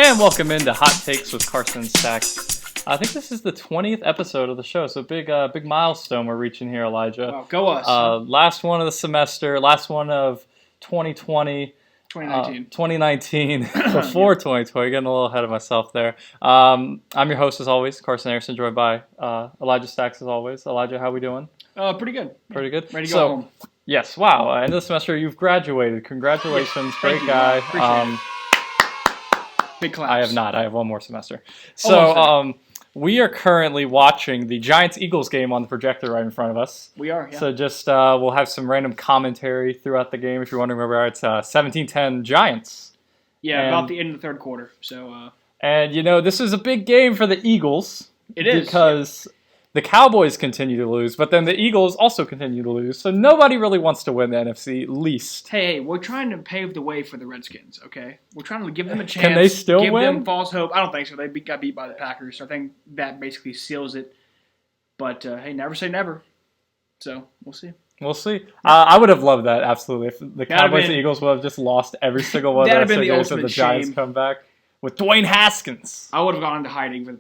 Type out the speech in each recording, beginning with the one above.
And welcome into Hot Takes with Carson and Stacks. I think this is the 20th episode of the show, so big milestone we're reaching here, Elijah. Wow, go us. Last one of the semester, last one of 2020. 2019. Before 2020, getting a little ahead of myself there. I'm your host as always, Carson Anderson, joined by Elijah Stacks as always. Elijah, how we doing? Pretty good. Pretty good? Ready to go home. Yes, wow. End of the semester, you've graduated. Congratulations, great guy. Appreciate it. Big claps. I have not. I have one more semester. So, we are currently watching the Giants-Eagles game on the projector right in front of us. We are, yeah. So just we'll have some random commentary throughout the game. If you're wondering where we are, it's 17-10 Giants. Yeah, about the end of the third quarter. So. And, this is a big game for the Eagles. It is. Because the Cowboys continue to lose, but then the Eagles also continue to lose. So nobody really wants to win the NFC least. Hey, we're trying to pave the way for the Redskins, okay? We're trying to give them a chance. Can they still give win? Give them false hope. I don't think so. They got beat by the Packers, so I think that basically seals it. But, hey, never say never. So, we'll see. We'll see. I would have loved that, absolutely. If the Cowboys and Eagles would have just lost every single one of their games and the Giants come back. With Dwayne Haskins. I would have gone into hiding for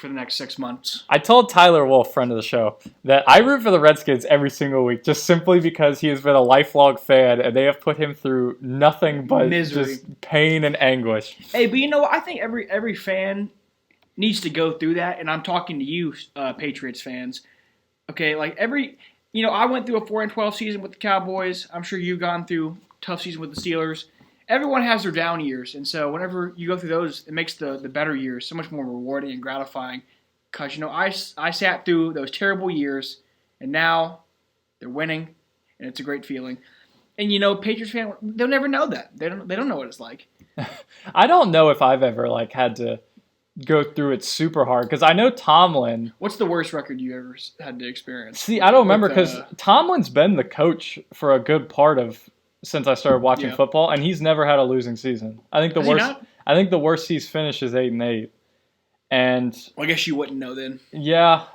the next 6 months. I told Tyler Wolf, friend of the show, that I root for the Redskins every single week just simply because he has been a lifelong fan and they have put him through nothing but misery, just pain and anguish. Hey, but I think every fan needs to go through that, and I'm talking to you, Patriots fans. Okay, like I went through a 4-12 season with the Cowboys. I'm sure you've gone through a tough season with the Steelers. Everyone has their down years, and so whenever you go through those, it makes the better years so much more rewarding and gratifying. Because, I sat through those terrible years, and now they're winning, and it's a great feeling. And, Patriots fans, they'll never know that. They don't know what it's like. I don't know if I've ever, had to go through it super hard, because I know Tomlin. What's the worst record you ever had to experience? See, I don't remember, because Tomlin's been the coach for a good part of since I started watching football, and he's never had a losing season. I think the worst he's finished is 8-8. And I guess you wouldn't know then. Yeah.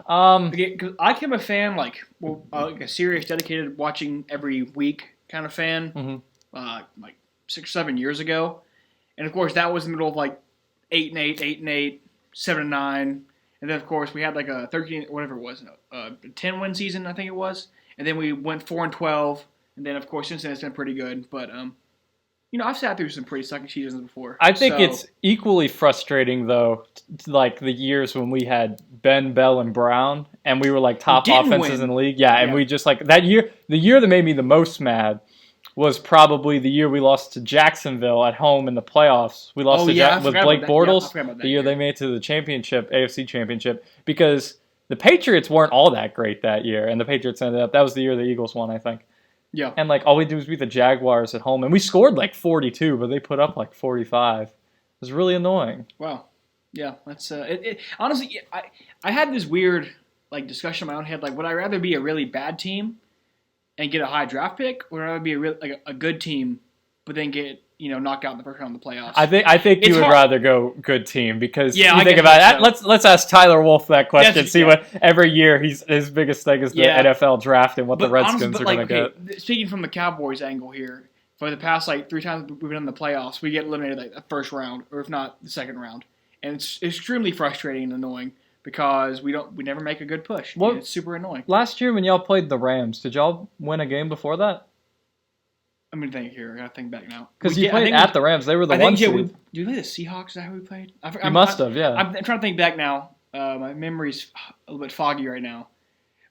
Because I became a fan, a serious, dedicated, watching every week kind of fan, 6 or 7 years ago. And of course, that was in the middle of 8-8, 8-8, 7-9, and then of course we had a 13, whatever it was, a 10-win season, I think it was, and then we went 4-12. And then, of course, since then it's been pretty good. But, I've sat through some pretty sucky seasons before. I think it's equally frustrating, though, the years when we had Ben, Bell, and Brown, and we were, top offenses in the league. Yeah, and we just, that year, the year that made me the most mad was probably the year we lost to Jacksonville at home in the playoffs. We lost with Blake Bortles, the year they made it to the championship, AFC championship, because the Patriots weren't all that great that year, and the Patriots ended up, that was the year the Eagles won, I think. Yeah. And, all we do is beat the Jaguars at home. And we scored, 42, but they put up, 45. It was really annoying. Wow. Yeah. That's honestly, I had this weird, discussion in my own head. Would I rather be a really bad team and get a high draft pick, or would I rather be a good team but then get, knocked out in the first round of the playoffs? I think you would rather go good team because you think about it. So. Let's ask Tyler Wolf that question. What every year his biggest thing is the NFL draft and what the Redskins are going to get. Speaking from the Cowboys angle here, for the past 3 times we've been in the playoffs, we get eliminated the first round, or if not the second round, and it's extremely frustrating and annoying because we never make a good push. Well, it's super annoying. Last year when y'all played the Rams, did y'all win a game before that? I'm going to think here. I got to think back now. Because you played at the Rams. They were the one seed. Did we play the Seahawks? Is that how we played? You must have, yeah. I'm trying to think back now. My memory's a little bit foggy right now.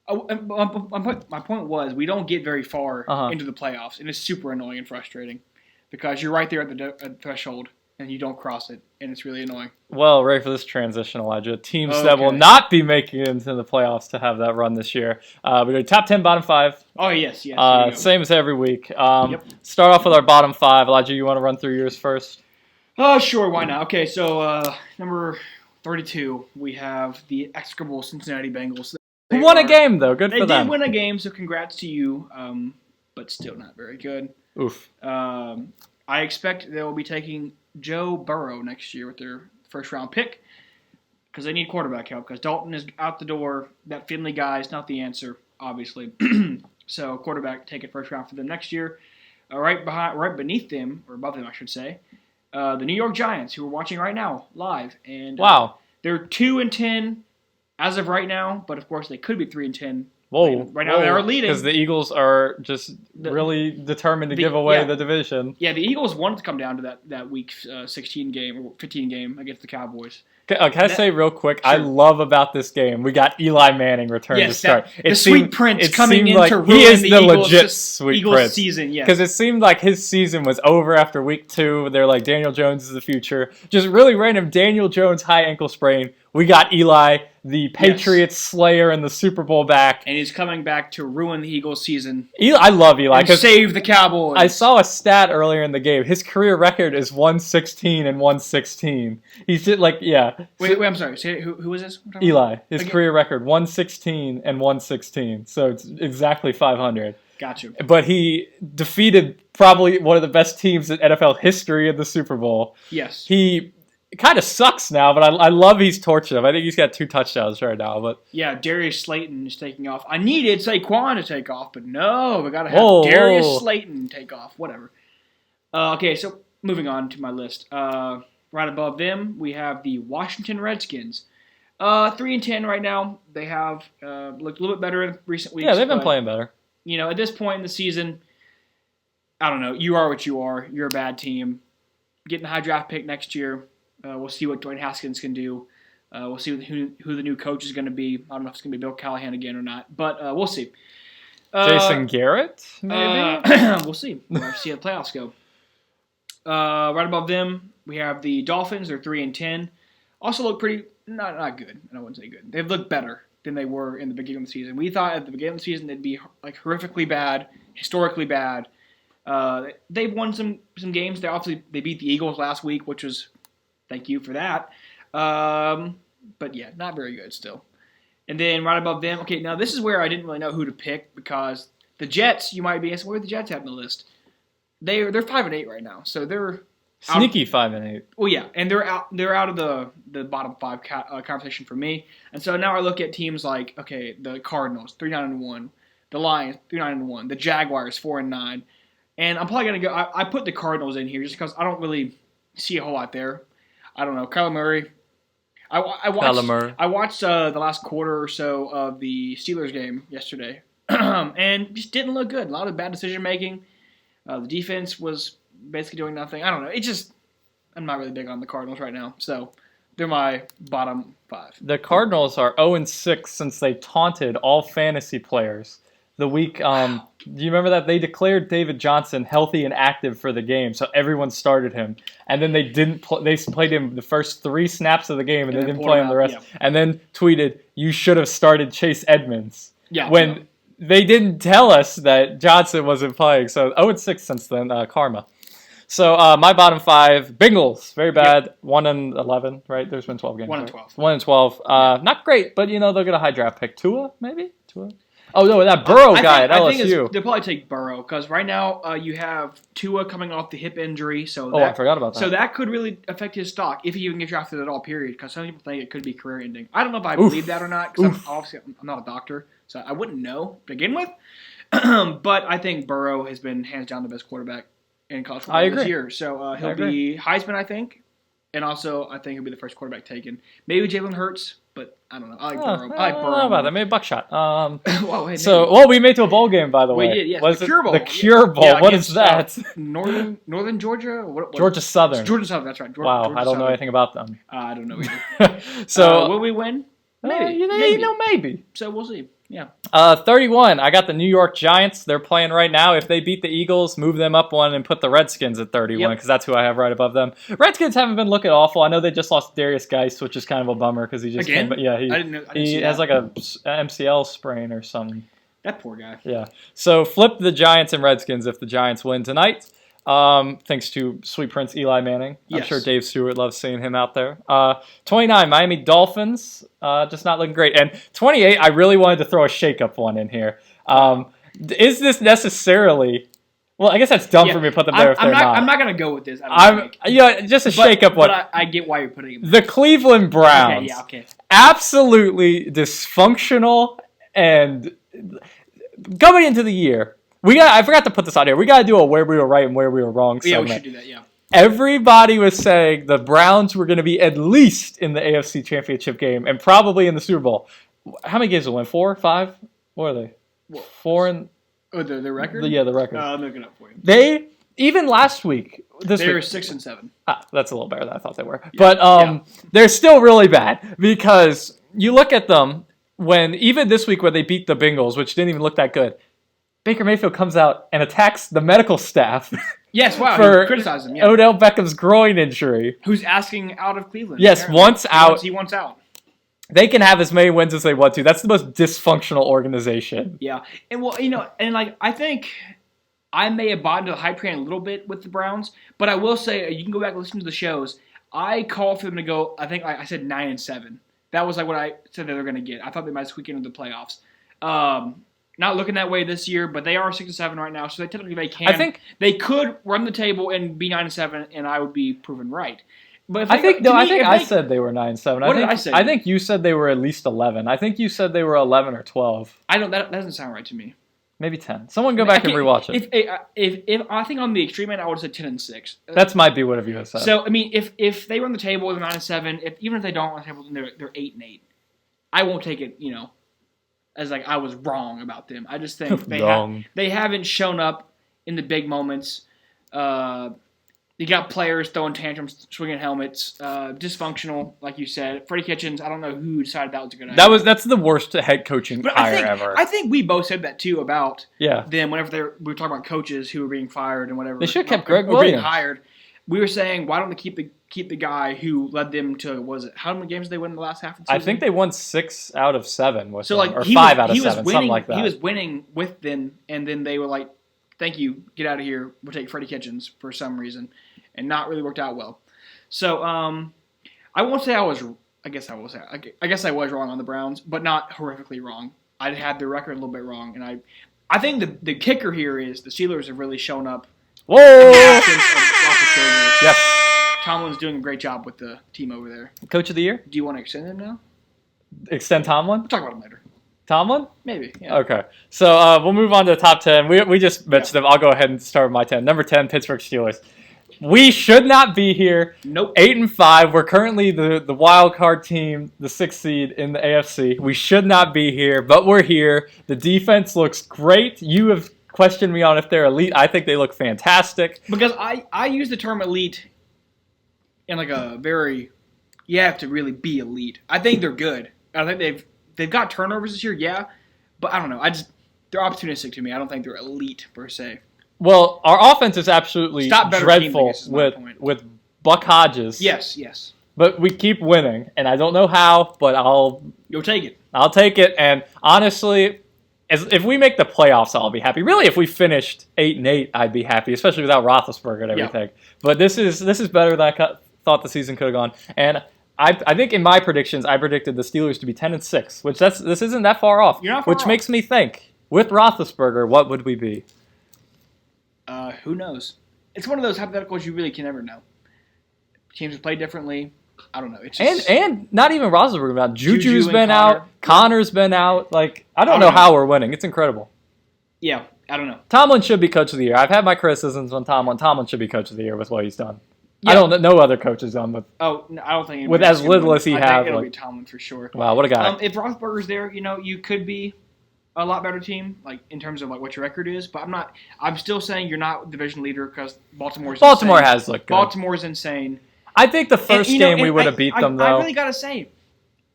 My point was we don't get very far into the playoffs, and it's super annoying and frustrating because you're right there at the threshold, and you don't cross it, and it's really annoying. Well, ready for this transition, Elijah. Teams that will not be making it into the playoffs to have that run this year. We go top 10, bottom 5. Oh, yes. Same as every week. Start off with our bottom 5. Elijah, you want to run through yours first? Sure, why not? Okay, so number 32, we have the execrable Cincinnati Bengals. Who won a game, though. Good for them. They did win a game, so congrats to you, but still not very good. Oof. I expect they will be taking Joe Burrow next year with their first-round pick because they need quarterback help because Dalton is out the door. That Finley guy is not the answer, obviously. So quarterback, take it first round for them next year. Right beneath them, or above them, I should say, The New York Giants, who we're watching right now live, and wow, they're 2-10 as of right now. But of course, they could be 3-10. Whoa! Right now, they are leading because the Eagles are just really determined to give away the division. Yeah, the Eagles wanted to come down to that Week 16 game or 15 game against the Cowboys. Can I say real quick? Sure. I love about this game. We got Eli Manning return to start. The Sweet Prince coming in to ruin the Eagles season. Yes, because it seemed like his season was over after Week 2. They're like, Daniel Jones is the future. Just really random. Daniel Jones high ankle sprain. We got Eli, the Patriots slayer, in the Super Bowl back, and he's coming back to ruin the Eagles season. I love Eli and save the Cowboys. I saw a stat earlier in the game. His career record is 116 and 116. He's just like Wait, I'm sorry. Say who is this? Eli. His career record 116 and 116. So it's exactly 500. Gotcha. But he defeated probably one of the best teams in NFL history in the Super Bowl. Yes. It kind of sucks now, but I love he's torching him. I think he's got 2 touchdowns right now. But yeah, Darius Slayton is taking off. I needed Saquon to take off, but no, we got to have Darius Slayton take off. Whatever. Okay, so moving on to my list. Right above them, we have the Washington Redskins. 3-10 right now. They have looked a little bit better in recent weeks. Yeah, they've been playing better. At this point in the season, I don't know. You are what you are. You're a bad team. Getting a high draft pick next year. We'll see what Dwayne Haskins can do. We'll see who the new coach is going to be. I don't know if it's going to be Bill Callahan again or not, but we'll see. Jason Garrett, maybe? We'll see. We'll have to see how the playoffs go. Right above them, we have the Dolphins. They're 3-10. Also look pretty not good. I wouldn't say good. They've looked better than they were in the beginning of the season. We thought at the beginning of the season they'd be like horrifically bad, historically bad. They've won some games. They beat the Eagles last week, which was thank you for that. But yeah, not very good still. And then right above them, okay, now this is where I didn't really know who to pick because the Jets, you might be asking, where are the Jets at in the list? They're 5-8 right now, so they're sneaky 5-8. Well, yeah, and they're out of the bottom 5 conversation for me. And so now I look at teams like the Cardinals 3-9-1, the Lions 3-9-1, the Jaguars 4-9, and I'm probably gonna go. I put the Cardinals in here just because I don't really see a whole lot there. I don't know. Kyler Murray. I watched the last quarter or so of the Steelers game yesterday, and just didn't look good. A lot of bad decision making. The defense was basically doing nothing. I don't know. I'm not really big on the Cardinals right now, so they're my bottom 5. The Cardinals are 0-6 since they taunted all fantasy players. The week, do you remember that? They declared David Johnson healthy and active for the game, so everyone started him. And then they didn't. They played him the first 3 snaps of the game, and they didn't play him the rest. Yeah. And then tweeted, "You should have started Chase Edmonds." Yeah. When they didn't tell us that Johnson wasn't playing, so 0-6 since then. Karma. So my bottom 5, Bengals, very bad. Yep. 1-11, right? There's been 12 games. 1-12. 1-12. Not great, but they'll get a high draft pick. Tua, maybe. Tua. Oh, no, that Burrow guy at LSU. They'll probably take Burrow because right now you have Tua coming off the hip injury. I forgot about that. So that could really affect his stock if he even gets drafted at all, period, because some people think it could be career ending. I don't know if I believe that or not because I'm not a doctor, so I wouldn't know to begin with. But I think Burrow has been hands down the best quarterback in college football this year. So he'll be Heisman, I think. And also, I think he'll be the first quarterback taken. Maybe Jalen Hurts, but I don't know. I like Burrow. I don't know about that. Maybe Buckshot. Whoa, we made it to a bowl game, by the way. We did, yes. The Cure Bowl. The Cure Bowl. Yeah, what is that? Northern Georgia? What? Georgia Southern. Georgia Southern, that's right. Wow, Georgia I don't know anything about them. I don't know either. Will we win? Maybe. Maybe. So we'll see. Yeah. 31. I got the New York Giants. They're playing right now. If they beat the Eagles, move them up 1 and put the Redskins at 31 because that's who I have right above them. Redskins haven't been looking awful. I know they just lost Darius Geis, which is kind of a bummer because he just came. But yeah, he has like a MCL sprain or something. That poor guy. Yeah. So flip the Giants and Redskins if the Giants win tonight. Thanks to Sweet Prince Eli Manning. I'm sure Dave Stewart loves seeing him out there. 29, Miami Dolphins, just not looking great. And 28, I really wanted to throw a shake-up one in here. Is this necessarily... Well, I guess that's dumb for me to put them there if they're not. I'm not going to go with this. Just a shake-up one. But I get why you're putting it. The Cleveland Browns. Okay. Absolutely dysfunctional and coming into the year... I forgot to put this on here. We got to do a where we were right and where we were wrong segment. Yeah, we should do that, yeah. Everybody was saying the Browns were going to be at least in the AFC Championship game and probably in the Super Bowl. How many games did they win? 4? 5? What are they? What? 4 and... Oh, the record? Yeah, the record. I'm looking up for you. They, even last week... They were 6 and 7. That's a little better than I thought they were. Yeah. But they're still really bad because you look at them when, even this week where they beat the Bengals, which didn't even look that good, Baker Mayfield comes out and attacks the medical staff. Yes, wow, for he criticized him. Yeah. Odell Beckham's groin injury. Who's asking out of Cleveland. Yes, apparently. He wants out. They can have as many wins as they want to. That's the most dysfunctional organization. Yeah, and well, I think I may have bought into the hype train a little bit with the Browns, but I will say you can go back and listen to the shows. I called for them to go. I think I said 9 and 7. That was like what I said they were going to get. I thought they might squeak into the playoffs. Not looking that way this year, but they are 6 and 7 right now, so they can. I think they could run the table and be 9 and 7, and I would be proven right. But I said they were 9 and 7. What did I say? I think you said they were at least 11. I think you said they were 11 or 12. That doesn't sound right to me. Maybe 10. Someone go back and rewatch it. If I think on the extreme end, I would have said 10 and 6. That might be whatever you have said. So I mean, if they run the table with 9 and 7, even if they don't run the table, then they're 8 and 8. I won't take it, as like I was wrong about them. I just think they haven't shown up in the big moments. You got players throwing tantrums, swinging helmets, dysfunctional, like you said. Freddie Kitchens, I don't know who decided that was a good idea. That's the worst head coaching hire ever. I think we both said that too about them whenever we were talking about coaches who were being fired and whatever. They should have kept Greg Williams. Being hired. We were saying, why don't they keep the guy who led them to, how many games did they win in the last half of the season? I think they won 6 out of 7 with them, or 5 out of 7, something like that. He was winning with them, and then they were like, thank you, get out of here. We'll take Freddie Kitchens for some reason. And not really worked out well. So I won't say I was. I guess I will say. I guess I was wrong on the Browns, but not horrifically wrong. I had the record a little bit wrong, and I think the kicker here is the Steelers have really shown up. Whoa! Yes. Tomlin's doing a great job with the team over there. Coach of the year? Do you want to extend him now? Extend Tomlin? We'll talk about him later. Tomlin? Maybe. Yeah. Okay. So we'll move on to the top 10. We just mentioned them. I'll go ahead and start with my 10. Number 10, Pittsburgh Steelers. We should not be here. Nope. 8 and 5. We're currently the wild card team, the 6th seed in the AFC. We should not be here, but we're here. The defense looks great. You have questioned me on if they're elite. I think they look fantastic. Because I use the term elite in like a very, you have to really be elite. I think they're good. I think they've got turnovers this year, yeah, but I don't know. They're opportunistic to me. I don't think they're elite per se. Well, our offense is absolutely dreadful with Buck Hodges. Yes. But we keep winning, and I don't know how, but You'll take it. I'll take it, and honestly, if we make the playoffs, I'll be happy. Really, if we finished 8 and 8, I'd be happy, especially without Roethlisberger and everything. Yeah. But this is better than I thought the season could have gone, and I think in my predictions, I predicted the Steelers to be 10 and 6, which this isn't that far off. You're not far off. Which makes me think, with Roethlisberger, what would we be? Who knows? It's one of those hypotheticals you really can never know. Teams have played differently. I don't know. It's just, and not even Roethlisberger been out. Juju's been out. Connor's been out. Like I don't know how we're winning. It's incredible. Yeah, I don't know. Tomlin should be coach of the year. I've had my criticisms on Tomlin. Tomlin should be coach of the year with what he's done. Yeah. I don't know other coaches done with. Oh, no, I don't think with as little as he has. I think it'll be Tomlin for sure. Wow, what a guy! If Roethlisberger's there, you could be a lot better team, like in terms of like what your record is. But I'm still saying you're not division leader because Baltimore has looked good. Baltimore's insane. I think the first game we would have beat them though. I really gotta say,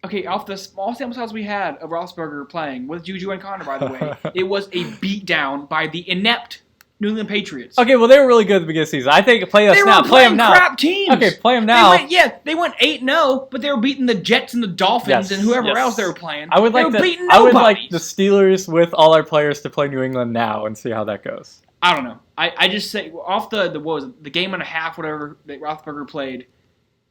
okay, off the small sample size we had of Roethlisberger playing with Juju and Connor, by the way, it was a beatdown by the inept New England Patriots. Okay, well they were really good at the beginning of the season. I think play us now. Play them now. They were crap teams. Okay, play them now. They went 8-0, but they were beating the Jets and the Dolphins and whoever else they were playing. I would like the Steelers with all our players to play New England now and see how that goes. I don't know. I just say off the game and a half, whatever that Roethlisberger played,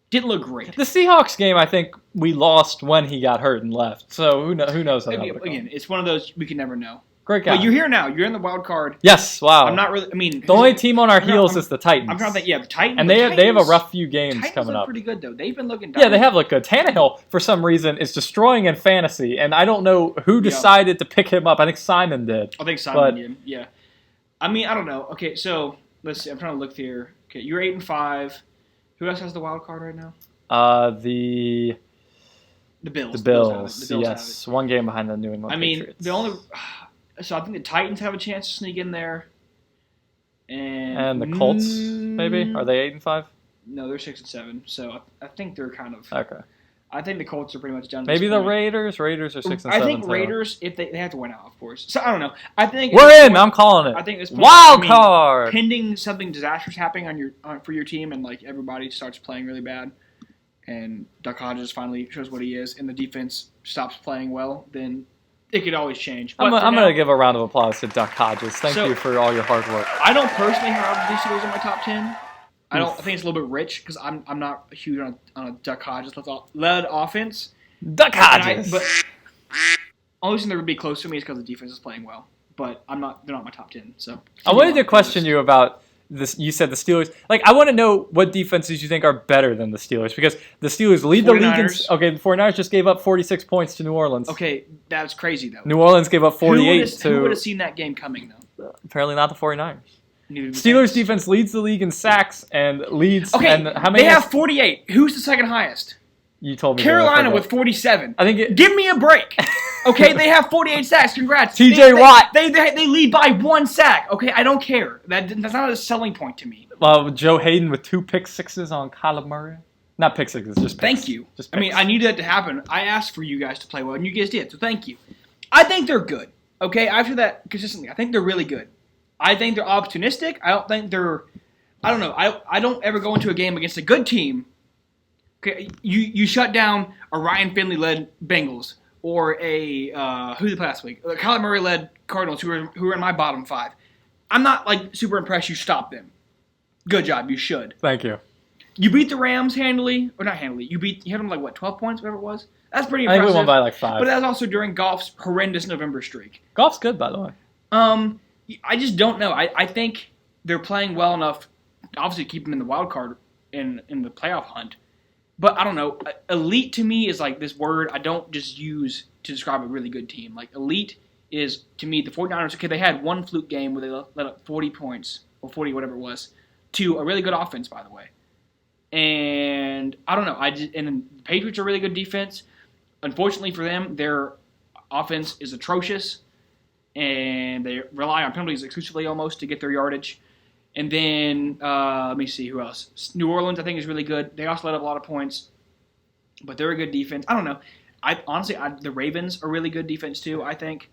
didn't look great. The Seahawks game, I think we lost when he got hurt and left. So who knows how that would go. Again, it's one of those we can never know. Great guy. But you're here now. You're in the wild card. Yes. Wow. I'm not really. I mean, the only team on our heels is the Titans. I'm trying to think. Yeah, the Titans. And they have a rough few games Titans coming up. Pretty good though. They've been looking. Yeah, they have looked good. Tannehill, for some reason, is destroying in fantasy, and I don't know who decided to pick him up. I think Simon did. I think Simon did. Yeah. I mean, I don't know. Okay, so let's see. I'm trying to look here. Okay, you're 8-5. Who else has the wild card right now? The Bills. The Bills yes. One game behind the New England Patriots. So I think the Titans have a chance to sneak in there. And the Colts, maybe? Are they 8-5? No, they're 6-7. So I think they're kind of... Okay. I think the Colts are pretty much done. Maybe the Raiders. Raiders are 6-7. I think Raiders, if they have to win out, of course. So I don't know. I think we're in. I'm calling it. I think this wild card. Pending something disastrous happening for your team, and like everybody starts playing really bad, and Duck Hodges finally shows what he is, and the defense stops playing well, then it could always change. But I'm going to give a round of applause to Duck Hodges. Thank you for all your hard work. I don't personally have these Steelers in my top 10. I think it's a little bit rich because I'm not huge on a Duck Hodges led offense. Duck Hodges. But only reason they're going to be close to me is because the defense is playing well. But they're not my top 10. So I wanted to question you about this. You said the Steelers. Like, I want to know what defenses you think are better than the Steelers, because the Steelers lead the league. The 49ers just gave up 46 points to New Orleans. Okay, that's crazy though. New Orleans gave up 48 Who would have seen that game coming though? Apparently not the 49ers. Steelers defense leads the league in sacks and leads. Okay, and how many? They have 48. Who's the second highest? You told me. Carolina with 47. I think. Give me a break. Okay, they have 48 sacks. Congrats. T.J. Watt. They lead by 1 sack. Okay, I don't care. That's not a selling point to me. Joe Hayden with 2 pick sixes on Kyler Murray. Not pick sixes, just picks. Thank you. I mean, I needed that to happen. I asked for you guys to play well, and you guys did. So thank you. I think they're good. Okay, after that consistently, I think they're really good. I think they're opportunistic. I don't think they're. I don't know. I don't ever go into a game against a good team. Okay, you shut down a Ryan Finley-led Bengals or a who did they play last week? Kyler Murray-led Cardinals, who are in my bottom 5. I'm not like super impressed. You stopped them. Good job. You should. Thank you. You beat the Rams handily, or not handily. You had them like what, 12 points, whatever it was. That's pretty impressive. I think we won by like 5. But that was also during Goff's horrendous November streak. Goff's good, by the way. I just don't know. I think they're playing well enough, obviously, to keep them in the wild card in the playoff hunt. But I don't know. Elite to me is like this word I don't just use to describe a really good team. Like elite is, to me, the 49ers. Okay, they had one fluke game where they let up 40 points or 40, whatever it was, to a really good offense, by the way. And I don't know. And the Patriots are a really good defense. Unfortunately for them, their offense is atrocious, and they rely on penalties exclusively almost to get their yardage. And then, let me see, who else? New Orleans, I think, is really good. They also let up a lot of points, but they're a good defense. I don't know. Honestly, the Ravens are really good defense too, I think.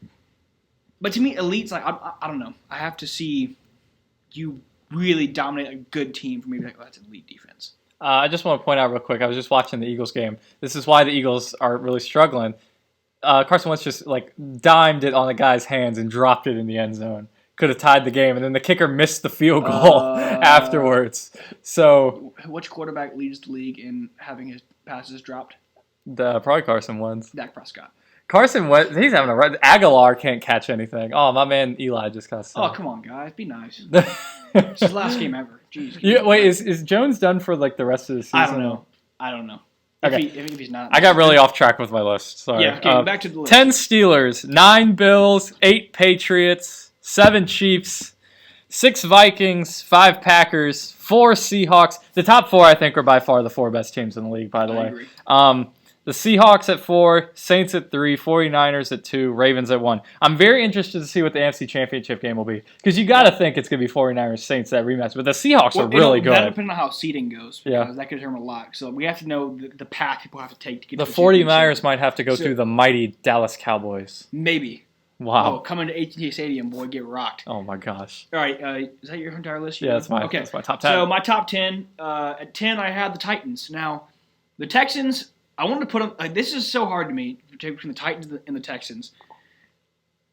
But to me, elite's like, I don't know. I have to see you really dominate a good team for me to be like, oh, that's an elite defense. I just want to point out real quick, I was just watching the Eagles game. This is why the Eagles are really struggling. Carson Wentz just dimed it on the guy's hands and dropped it in the end zone. Could have tied the game, and then the kicker missed the field goal afterwards. So, which quarterback leads the league in having his passes dropped? Probably Carson Wentz. Dak Prescott. Carson Wentz, he's having a run. Aguilar can't catch anything. Oh, my man Eli just got stuck. Oh, come on, guys, be nice. It's his last game ever. Jeez. Wait, is Jones done for the rest of the season? I don't know. Okay. If he's not. I got really off track with my list. Sorry. Yeah. Okay. Back to the list. 10 Steelers, 9 Bills, 8 Patriots, 7 Chiefs, 6 Vikings, 5 Packers, 4 Seahawks. The top 4, I think, are by far the 4 best teams in the league, by the way. I agree. The Seahawks at 4, Saints at 3, 49ers at 2, Ravens at 1. I'm very interested to see what the NFC Championship game will be, because you got to think it's going to be 49ers Saints, that rematch. But the Seahawks are really good. That depends on how seeding goes, because that could determine a lot. So we have to know the path people have to take to get to the 49ers might have to go through the mighty Dallas Cowboys. Maybe. Wow. Oh, coming to AT&T Stadium, boy, get rocked. Oh, my gosh. All right, is that your entire list? Yeah, that's my top 10. So my top 10, at 10 I had the Titans. Now, the Texans, I wanted to put them, this is so hard to me, between the Titans and the Texans,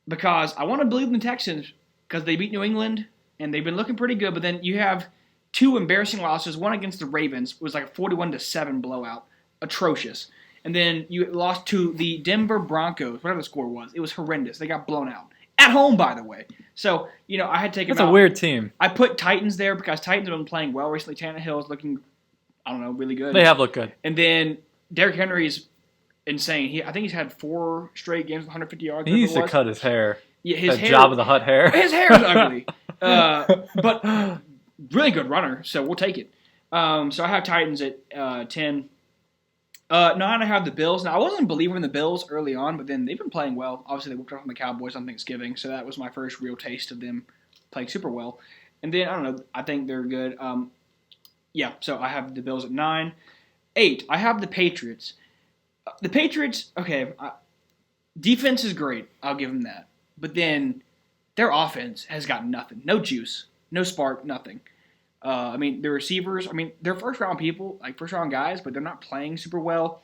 because I want to believe in the Texans because they beat New England, and they've been looking pretty good, but then you have 2 embarrassing losses, one against the Ravens, was like a 41-7 blowout, atrocious. And then you lost to the Denver Broncos, whatever the score was. It was horrendous. They got blown out. At home, by the way. So, I had to take them out. That's a weird team. I put Titans there because Titans have been playing well recently. Tannehill is looking, really good. They have looked good. And then Derrick Henry is insane. I think he's had 4 straight games with 150 yards. He needs to cut his hair. Yeah, his hair. Jabba the Hutt hair. His hair is ugly. But really good runner, so we'll take it. So I have Titans at 10. 9, I have the Bills. Now, I wasn't a believer in the Bills early on, but then they've been playing well. Obviously, they whooped off on the Cowboys on Thanksgiving, so that was my first real taste of them playing super well. And then, I don't know, I think they're good. So I have the Bills at 9. 8, I have the Patriots. The Patriots, okay, defense is great. I'll give them that. But then their offense has got nothing. No juice, no spark, nothing. The receivers, they're first-round people, like first-round guys, but they're not playing super well.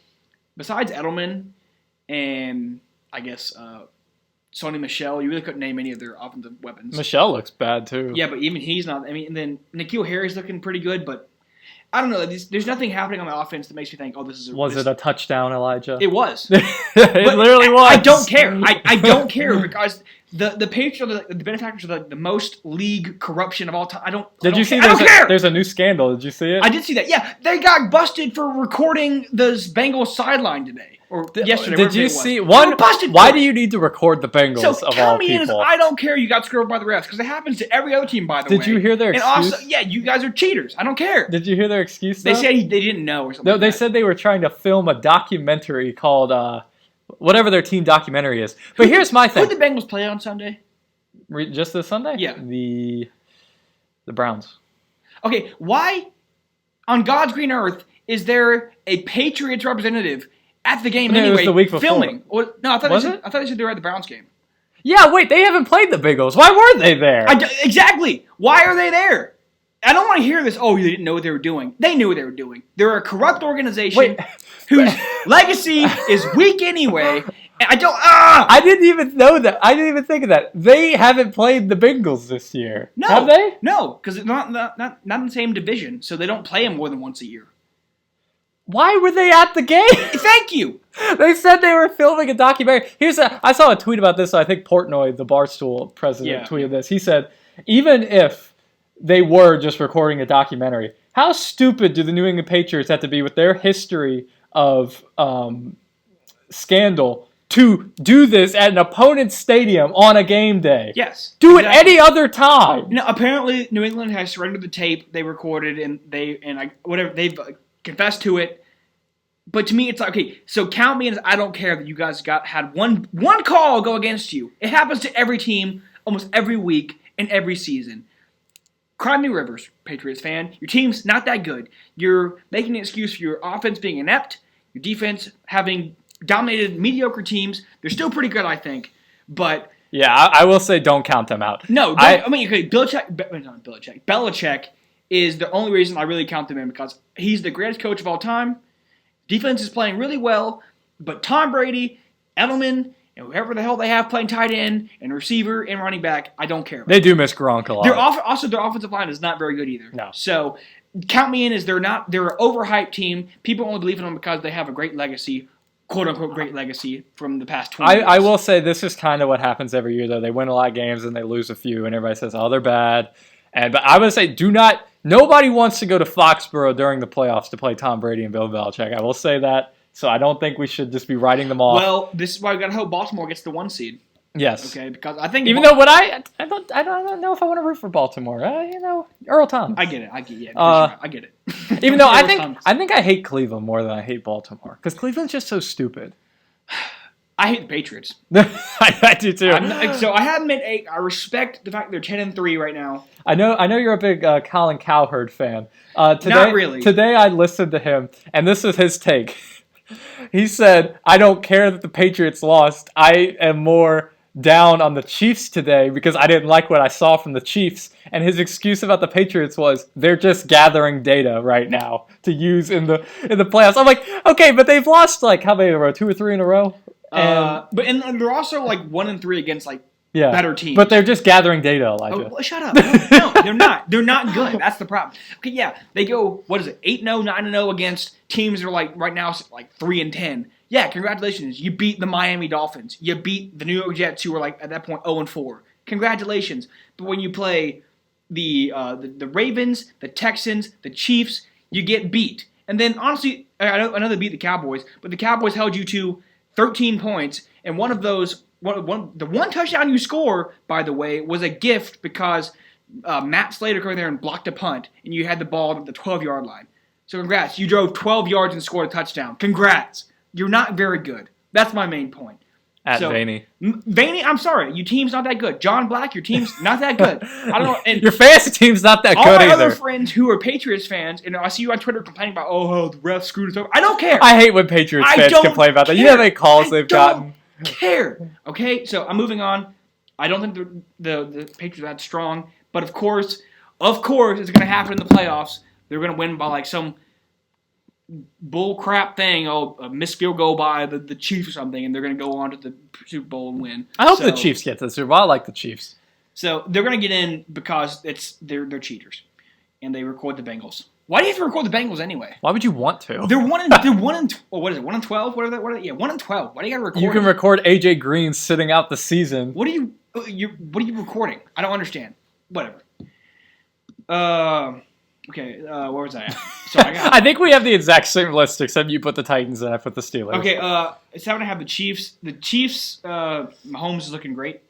Besides Edelman and, I guess, Sonny Michel, you really couldn't name any of their offensive weapons. Michel looks bad, too. Yeah, but even he's not. And then N'Keal Harry's looking pretty good, but I don't know. There's nothing happening on the offense that makes me think, this is a... Was it a touchdown, Elijah? It was. It literally was. I don't care. I don't care because... The Patriots are the benefactors of the most league corruption of all time. I don't care. There's a new scandal. Did you see it? I did see that. Yeah, they got busted for recording the Bengals sideline today or yesterday. Did you see one? Why do you need to record the Bengals of all people? I don't care. You got screwed by the refs because it happens to every other team. By the way, did you hear their excuse? And also, you guys are cheaters. I don't care. Did you hear their excuse? They said they didn't know or something. No, they said they were trying to film a documentary called whatever their team documentary is. But here's my thing: who did the Bengals play on Sunday? Just this Sunday? Yeah. The Browns. Okay, why on God's green earth is there a Patriots representative at the game anyway? It was the week before. Filming. I thought they said they were at the Browns game. Yeah, wait, they haven't played the Bengals. Why were they there? Exactly. Why are they there? I don't want to hear this, they didn't know what they were doing. They knew what they were doing. They're a corrupt organization whose legacy is weak anyway. I didn't even know that. I didn't even think of that. They haven't played the Bengals this year. No. Have they? No, because it's not in the same division, so they don't play them more than once a year. Why were they at the game? Thank you. They said they were filming a documentary. I saw a tweet about this. I think Portnoy, the Barstool president, tweeted this. He said, even if they were just recording a documentary, how stupid do the New England Patriots have to be with their history of scandal to do this at an opponent's stadium on a game day? Yes. Do it any other time. No, apparently New England has surrendered the tape they recorded and they've confessed to it. But to me, it's like, okay, so count me as I don't care that you guys had one call go against you. It happens to every team almost every week and every season. Cry me rivers, Patriots fan. Your team's not that good. You're making an excuse for your offense being inept, your defense having dominated mediocre teams. They're still pretty good, I think. But yeah, I will say don't count them out. No, Belichick is the only reason I really count them in because he's the greatest coach of all time. Defense is playing really well, but Tom Brady, Edelman, and whoever the hell they have playing tight end and receiver and running back, I don't care about. They do miss Gronk a lot. Their offensive line is not very good either. No. So count me in as they're an overhyped team. People only believe in them because they have a great legacy, quote-unquote great legacy from the past 20 years. I will say this is kind of what happens every year, though. They win a lot of games and they lose a few, and everybody says, they're bad. But I would say nobody wants to go to Foxborough during the playoffs to play Tom Brady and Bill Belichick. I will say that. So I don't think we should just be writing them off. Well, this is why we got to hope Baltimore gets the 1 seed. Yes. Okay, because I think... Even though I don't know if I want to root for Baltimore. Earl Thomas. I get it. I get it. Even though I think I hate Cleveland more than I hate Baltimore. Because Cleveland's just so stupid. I hate the Patriots. I do too. So I have them at 8. I respect the fact they're 10-3 right now. I know you're a big Colin Cowherd fan. Not really. Today I listened to him, and this was his take. He said, I don't care that the Patriots lost. I am more down on the Chiefs today because I didn't like what I saw from the Chiefs. And his excuse about the Patriots was they're just gathering data right now to use in the playoffs. I'm like, okay, but they've lost how many in a row? 2 or 3 in a row? And they're also 1-3 against better teams. But they're just gathering data, Elijah. Oh, shut up. No, they're not. They're not good. That's the problem. Okay, yeah, they go, 8-0, 9-0 against teams that are right now 3-10. Yeah, congratulations. You beat the Miami Dolphins. You beat the New York Jets, who were at that point 0-4. Congratulations. But when you play the Ravens, the Texans, the Chiefs, you get beat. And then honestly, I know they beat the Cowboys, but the Cowboys held you to 13 points, and one of those. The one touchdown you score, by the way, was a gift because Matt Slater going there and blocked a punt, and you had the ball at the 12-yard line. So congrats. You drove 12 yards and scored a touchdown. Congrats. You're not very good. That's my main point. At Vaney. Vaney, I'm sorry. Your team's not that good. John Black, your team's not that good. I don't know. And your fantasy team's not that good either. All my other friends who are Patriots fans, and I see you on Twitter complaining about, the ref screwed us over. I don't care. I hate when Patriots fans complain about that. You know how many calls they've gotten? I don't care. Okay, so I'm moving on. I don't think the Patriots are that strong, but of course, it's going to happen in the playoffs. They're going to win by like some bull crap thing, a missed field goal by the Chiefs or something, and they're going to go on to the Super Bowl and win. I hope the Chiefs get to the Super Bowl. I like the Chiefs. So they're going to get in because they're cheaters, and they record the Bengals. Why do you have to record the Bengals anyway? Why would you want to? They're 1-12. What are they? 1-12. Why do you got to record? You can record AJ Green sitting out the season. What are you recording? I don't understand. Whatever. Okay, where was I at? Sorry, I think we have the exact same list, except you put the Titans and I put the Steelers. Okay, 7 I have the Chiefs. The Chiefs, Mahomes is looking great.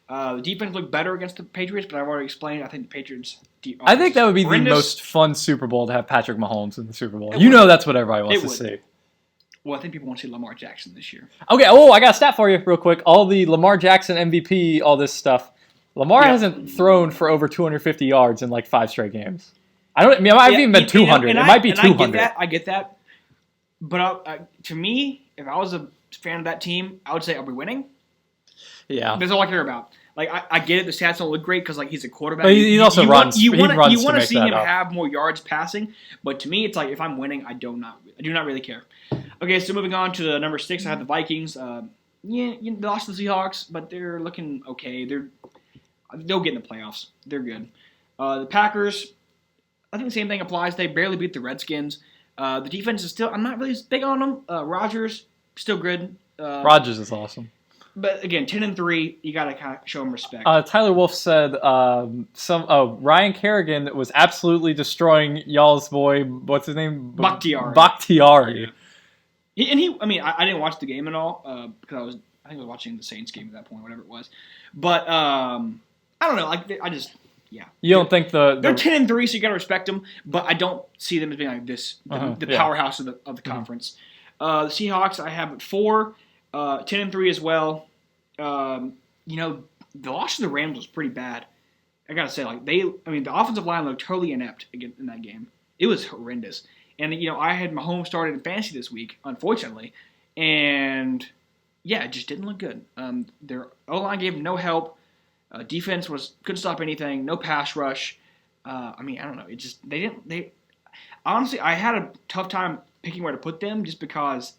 The defense looked better against the Patriots, but I've already explained. I think the Patriots. I think that would be the most fun Super Bowl to have Patrick Mahomes in the Super Bowl. You know that's what everybody wants to see. Well, I think people want to see Lamar Jackson this year. Okay, I got a stat for you real quick. All the Lamar Jackson MVP, all this stuff. Lamar hasn't thrown for over 250 yards in like 5 straight games. It might have even been 200. It might be 200. I get that. But to me, if I was a fan of that team, I would say, are we winning? Yeah. That's all I care about. Like, I get it. The stats don't look great because, like, he's a quarterback. But he also runs. You want to see him have more yards passing. But to me, it's like, if I'm winning, I do not really care. Okay, so moving on to the number 6, I have the Vikings. They lost to the Seahawks, but they're looking okay. They'll get in the playoffs. They're good. The Packers, I think the same thing applies. They barely beat the Redskins. The defense is still, I'm not really big on them. Rodgers, still good. Rodgers is awesome. But again, 10-3, you gotta kind of show him respect. Tyler Wolf said Ryan Kerrigan was absolutely destroying y'all's boy. What's his name? Bakhtiari. Yeah. I didn't watch the game at all because I think I was watching the Saints game at that point, whatever it was. But I don't know. You don't think they're 10-3, so you gotta respect them. But I don't see them as being like this, the powerhouse of the conference. The Seahawks, I have at 4. 10-3 as well. The loss to the Rams was pretty bad. I gotta say, the offensive line looked totally inept in that game. It was horrendous. And I had Mahomes started in fantasy this week, unfortunately, and it just didn't look good. Their O-line gave them no help. Defense couldn't stop anything. No pass rush. I don't know. It just honestly, I had a tough time picking where to put them just because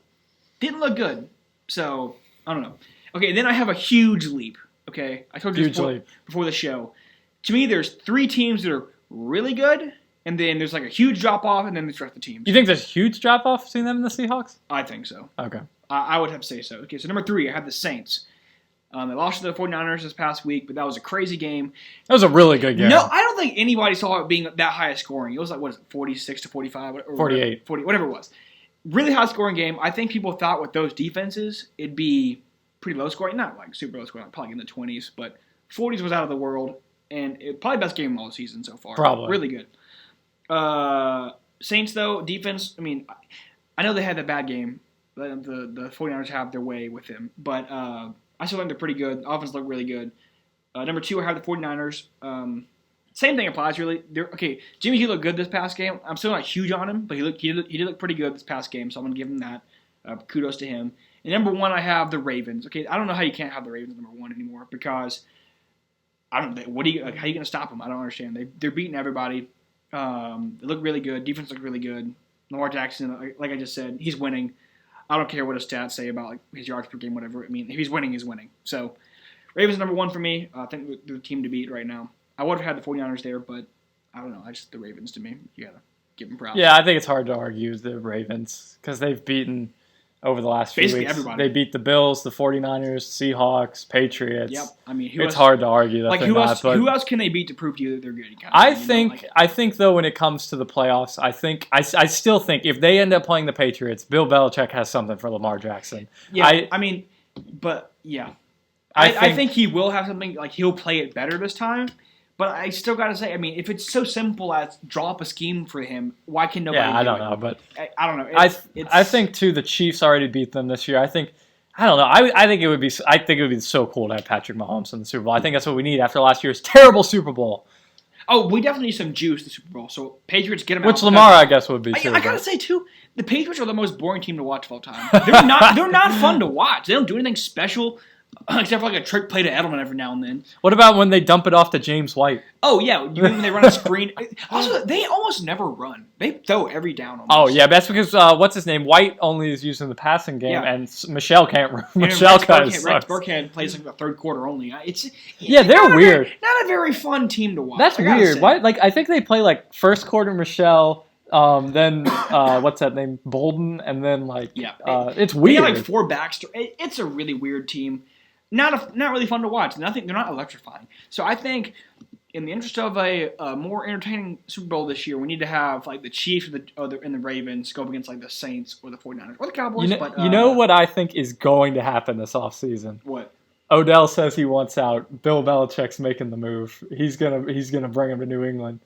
it didn't look good. So, I don't know. Okay, then I have a huge leap. Okay, I told you before the show. To me, there's 3 teams that are really good, and then there's like a huge drop-off, and then there's the rest of the teams. You think there's a huge drop-off between them and the Seahawks? I think so. Okay. I would have to say so. Okay, so number 3, I have the Saints. They lost to the 49ers this past week, but that was a crazy game. That was a really good game. No, I don't think anybody saw it being that high a scoring. It was like, 46-45? 48. 40, whatever it was. Really high-scoring game. I think people thought with those defenses, it'd be pretty low-scoring. Not like super low-scoring, probably in the 20s, but 40s was out of the world, and probably best game of all season so far. Probably. Really good. Saints, though, defense, I know they had that bad game. The 49ers have their way with them, but I still think they're pretty good. Offense looked really good. Number 2, I have the 49ers. Same thing applies, really. Jimmy, he looked good this past game. I'm still not huge on him, but he did look pretty good this past game, so I'm going to give him that. Kudos to him. And number 1, I have the Ravens. Okay, I don't know how you can't have the Ravens number 1 anymore because how are you going to stop them? I don't understand. They're beating everybody. They look really good. Defense look really good. Lamar Jackson, like I just said, he's winning. I don't care what his stats say about his yards per game, whatever. If he's winning, he's winning. So Ravens number 1 for me. I think they're the team to beat right now. I would have had the 49ers there, but I don't know. The Ravens to me. You got to give them props. Yeah, I think it's hard to argue the Ravens because they've beaten over the last few basically weeks. Everybody. They beat the Bills, the 49ers, Seahawks, Patriots. Yep. It's hard to argue that they're not. But who else can they beat to prove to you that they're good? I think though when it comes to the playoffs, I still think if they end up playing the Patriots, Bill Belichick has something for Lamar Jackson. Yeah, I think he will have something, like he'll play it better this time. But I still got to say, I mean, if it's so simple as draw up a scheme for him, why can nobody do it? Yeah, I don't know, but I don't know. I think too the Chiefs already beat them this year. I don't know. I think it would be so cool to have Patrick Mahomes in the Super Bowl. I think that's what we need after last year's terrible Super Bowl. Oh, we definitely need some juice in the Super Bowl. So Patriots get them out. Which Lamar, I guess, would be too. I gotta say too, the Patriots are the most boring team to watch of all time. They're not fun to watch. They don't do anything special. Except for like a trick play to Edelman every now and then. What about when they dump it off to James White? Oh, yeah. You mean when they run a screen? Also, they almost never run. They throw every down almost. Oh, yeah. That's because, what's his name? White only is used in the passing game, and Michelle can't run. Michelle kind of Rex Burkhead plays like the third quarter only. They're weird. Not a very fun team to watch. That's weird. Why? Like, I think they play like first quarter Michelle, then what's that name? Bolden, and then like it's weird. They got like 4 backs. It's a really weird team. Not really fun to watch. They're not electrifying. So I think, in the interest of a more entertaining Super Bowl this year, we need to have like the Chiefs and the Ravens go up against like the Saints or the 49ers or the Cowboys. You know what I think is going to happen this offseason? What? Odell says he wants out. Bill Belichick's making the move. He's gonna bring him to New England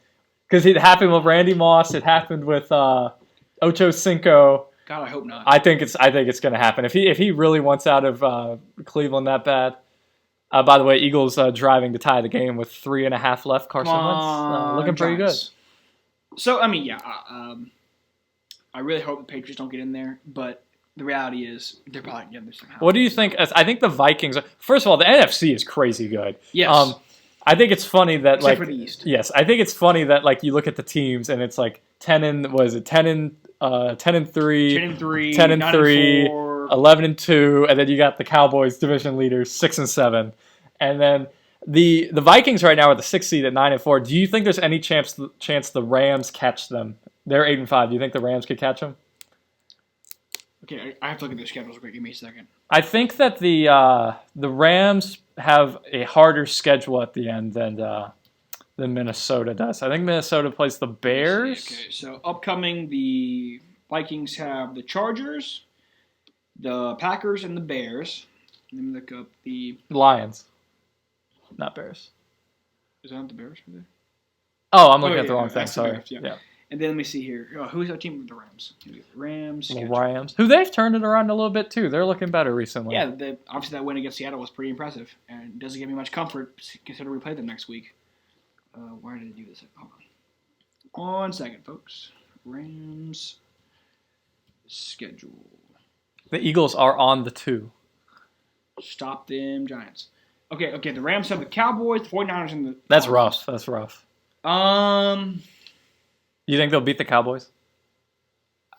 because it happened with Randy Moss. It happened with Ocho Cinco. God, I hope not. I think it's going to happen. If he really wants out of Cleveland that bad. By the way, Eagles driving to tie the game with 3.5 left. Carson Wentz looking pretty good. So I mean, I really hope the Patriots don't get in there, but the reality is they're probably getting there somehow. What do you think? I think the Vikings. First of all, the NFC is crazy good. Yes. I think it's funny that except for the East. Yes, I think it's funny that like you look at the teams and it's like 10 and 3, 10 and 3, 11 and 2, and then you got the Cowboys division leaders 6 and 7, and then the Vikings right now are the 6th seed at 9 and 4. Do you think there's any chance the Rams catch them? They're 8 and 5. Do you think the Rams could catch them? Okay, I have to look at their schedules. Quick, give me a second. I think that the Rams have a harder schedule at the end than Minnesota does. I think Minnesota plays the Bears. Okay, so upcoming, the Vikings have the Chargers, the Packers, and the Bears. Let me look up the Lions, not Bears. Is that the Bears? Oh, I'm looking at the wrong thing. Sorry. Bears, yeah. And then let me see here. Who's our team with the Rams? The Rams. The Rams. Who they've turned it around a little bit too. They're looking better recently. Yeah, obviously that win against Seattle was pretty impressive, and doesn't give me much comfort considering we play them next week. Where did I do this? Hold on. 1 second, folks. Rams schedule. The Eagles are on the 2. Stop them, Giants. Okay. The Rams have the Cowboys, the 49ers, and the... That's rough. You think they'll beat the Cowboys?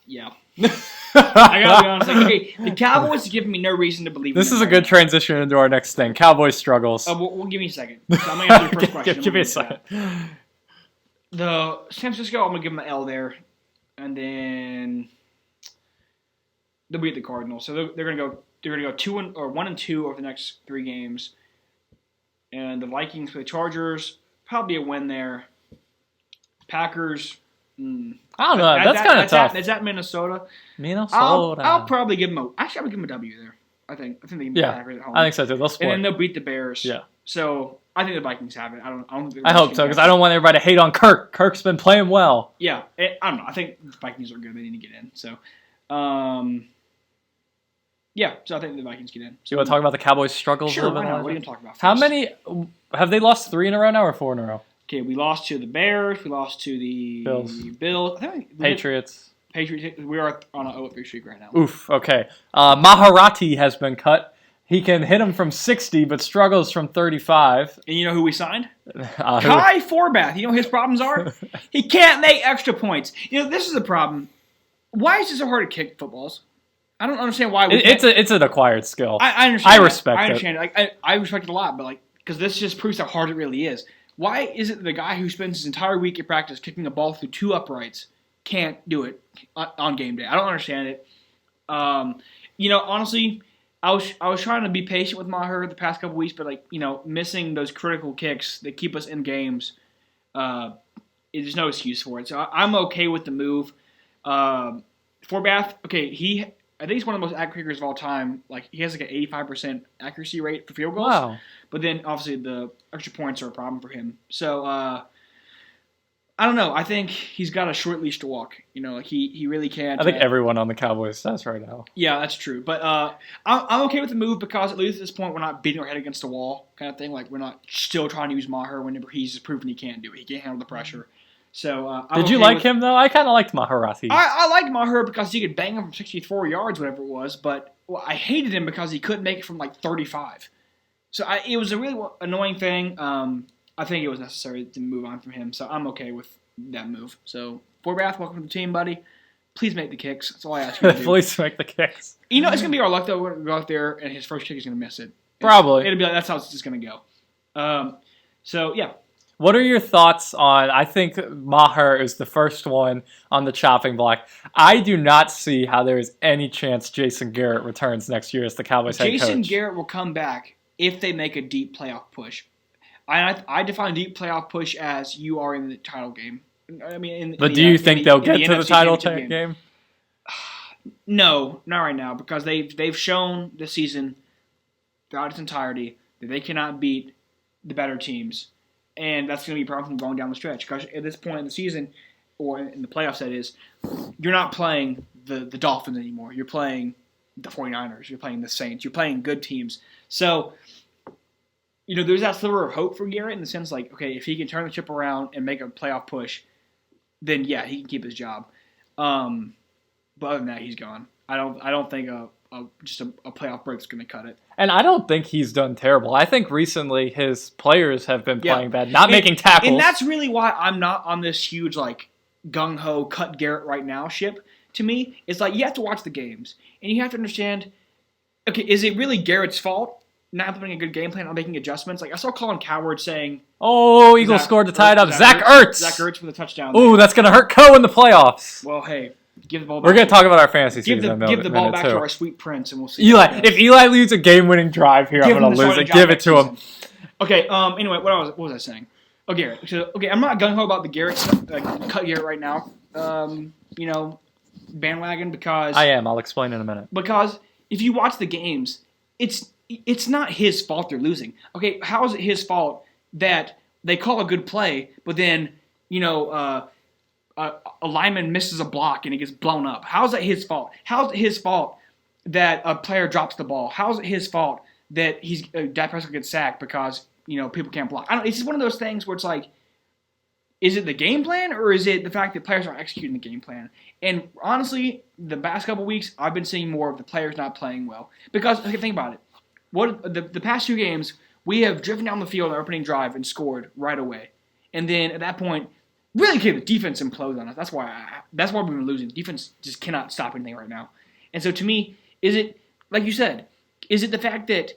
Yeah. I gotta be honest. Okay, the Cowboys have given me no reason to believe this is a good transition into our next thing. Cowboys struggles. We'll give me a second. So I'm going to answer the first question. Give me a second. The San Francisco, I'm going to give them an L there. And then they'll beat the Cardinals. So they're going to go 1 and 2 over the next 3 games. And the Vikings play the Chargers. Probably a win there. Packers... I don't know. That's kind of tough. Is that Minnesota? Minnesota. I'll probably give them a. Actually, I would give them a W there. I think they can beat the Packers at home. I think so too. They'll split. And then they'll beat the Bears. Yeah. So I think the Vikings have it. I hope so because I don't want everybody to hate on Kirk. Kirk's been playing well. Yeah. I don't know. I think the Vikings are good. They need to get in. So, yeah. So I think the Vikings get in. So you want to talk about the Cowboys' struggles? Sure. Why not? What are you going to talk about first? How many have they lost? 3 in a row now or 4 in a row? Okay, we lost to the Bears. We lost to the Bills. Patriots. We are on an 0-3 streak right now. Oof. Okay. Maharati has been cut. He can hit him from 60, but struggles from 35. And you know who we signed? Kai Forbath. You know what his problems are? He can't make extra points. You know, this is the problem. Why is it so hard to kick footballs? I don't understand why. It's an acquired skill. I understand. I respect it. I understand. I respect it a lot, but because this just proves how hard it really is. Why is it the guy who spends his entire week at practice kicking a ball through 2 uprights can't do it on game day? I don't understand it. Honestly, I was trying to be patient with Maher the past couple weeks, but missing those critical kicks that keep us in games, there's no excuse for it. So I'm okay with the move. Forbath, okay, he I think he's one of the most accurate kickers of all time. Like, he has like an 85% accuracy rate for field goals. Wow. But then, obviously, the extra points are a problem for him. So, I don't know. I think he's got a short leash to walk. Like he really can't. I think everyone on the Cowboys does right now. Yeah, that's true. But I'm okay with the move because at least at this point we're not beating our head against the wall kind of thing. Like we're not still trying to use Maher whenever he's proven he can't do it. He can't handle the pressure. So did you like him though? I kind of liked Maharati. I liked Maher because he could bang him from 64 yards, whatever it was. But I hated him because he couldn't make it from like 35. So it was a really annoying thing. I think it was necessary to move on from him, so I'm okay with that move. So, Forbath, welcome to the team, buddy. Please make the kicks. That's all I ask you to do. Please make the kicks. It's going to be our luck, though. We're going to go out there, and his first kick is going to miss it. Probably. It'll be like, that's how it's just going to go. So, yeah. What are your thoughts on, I think Maher is the first one on the chopping block. I do not see how there is any chance Jason Garrett returns next year as the Cowboys head coach. Jason Garrett will come back if they make a deep playoff push. I define deep playoff push as you are in the title game. I mean, but do you think they'll get to the title game? No, not right now, because they've shown this season throughout its entirety that they cannot beat the better teams, and that's going to be a problem from going down the stretch. Because at this point in the season, or in the playoffs, that is, you're not playing the Dolphins anymore. You're playing the 49ers. You're playing the Saints. You're playing good teams. So, there's that sliver of hope for Garrett in the sense like, okay, if he can turn the ship around and make a playoff push, then yeah, he can keep his job. But other than that, he's gone. I don't think just a playoff break is going to cut it. And I don't think he's done terrible. I think recently his players have been playing bad, not making tackles. And that's really why I'm not on this huge like gung-ho cut Garrett right now ship. To me, it's like you have to watch the games and you have to understand, okay, is it really Garrett's fault? Not implementing a good game plan, not making adjustments. Like I saw Colin Coward saying, "Oh, Eagles scored to tie it up." Zach Ertz. Zach Ertz with a touchdown. Ooh, that's gonna hurt Koe in the playoffs. Well, hey, give the ball back. We're gonna talk about our fantasy season. Give the ball back to our sweet prince, and we'll see. If Eli leads a game-winning drive here, I'm gonna lose it. Give it to him. Okay. Anyway, what was I saying? Oh, Garrett. So, okay, I'm not gung ho about the Garrett stuff. Cut Garrett right now. Bandwagon because I am. I'll explain in a minute. Because if you watch the games, it's not his fault they're losing. Okay, how is it his fault that they call a good play, but then, a lineman misses a block and it gets blown up? How is that his fault? How is it his fault that a player drops the ball? How is it his fault that Dak Prescott gets sacked because, people can't block? It's just one of those things where it's like, is it the game plan or is it the fact that players aren't executing the game plan? And honestly, the past couple weeks, I've been seeing more of the players not playing well. Because, think about it. The past 2 games, we have driven down the field on our opening drive and scored right away. And then at that point, really, the defense implodes on us. That's why we've been losing. Defense just cannot stop anything right now. And so to me, is it, like you said, is it the fact that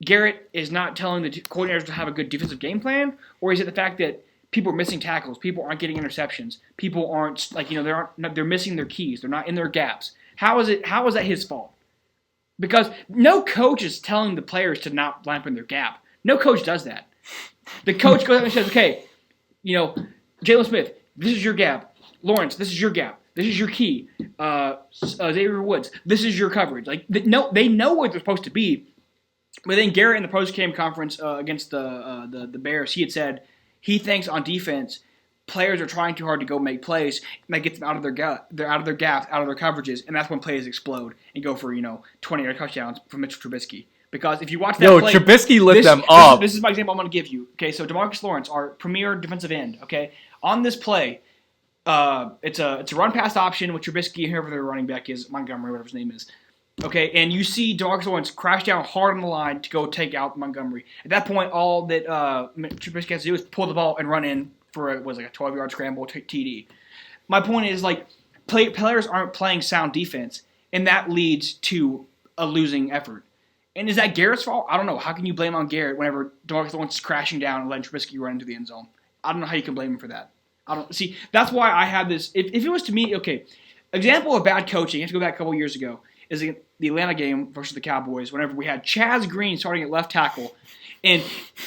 Garrett is not telling the coordinators to have a good defensive game plan? Or is it the fact that people are missing tackles, people aren't getting interceptions, people aren't, they're missing their keys, they're not in their gaps? How is that his fault? Because no coach is telling the players to not lamp in their gap. No coach does that. The coach goes out and says, okay, Jalen Smith, this is your gap. Lawrence, this is your gap. This is your key. Xavier Woods, this is your coverage. They know what they're supposed to be. But then Garrett in the post-game conference against the Bears, he had said he thinks on defense players are trying too hard to go make plays, and that gets them out of their gaps, out of their coverages, and that's when plays explode and go for 20-yard touchdowns from Mitchell Trubisky. Because if you watch that play, Trubisky lit them up. This is my example I'm going to give you. Okay, so DeMarcus Lawrence, our premier defensive end. Okay, on this play, it's a run pass option with Trubisky and whoever their running back is, Montgomery, whatever his name is. Okay, and you see DeMarcus Lawrence crash down hard on the line to go take out Montgomery. At that point, all that Trubisky has to do is pull the ball and run in for a 12-yard scramble TD. My point is, players aren't playing sound defense, and that leads to a losing effort. And is that Garrett's fault? I don't know. How can you blame on Garrett whenever DeMarcus Lawrence is crashing down and letting Trubisky run into the end zone? I don't know how you can blame him for that. See, that's why I have this. If it was to me, okay, example of bad coaching, you have to go back a couple years ago, is the Atlanta game versus the Cowboys, whenever we had Chaz Green starting at left tackle. And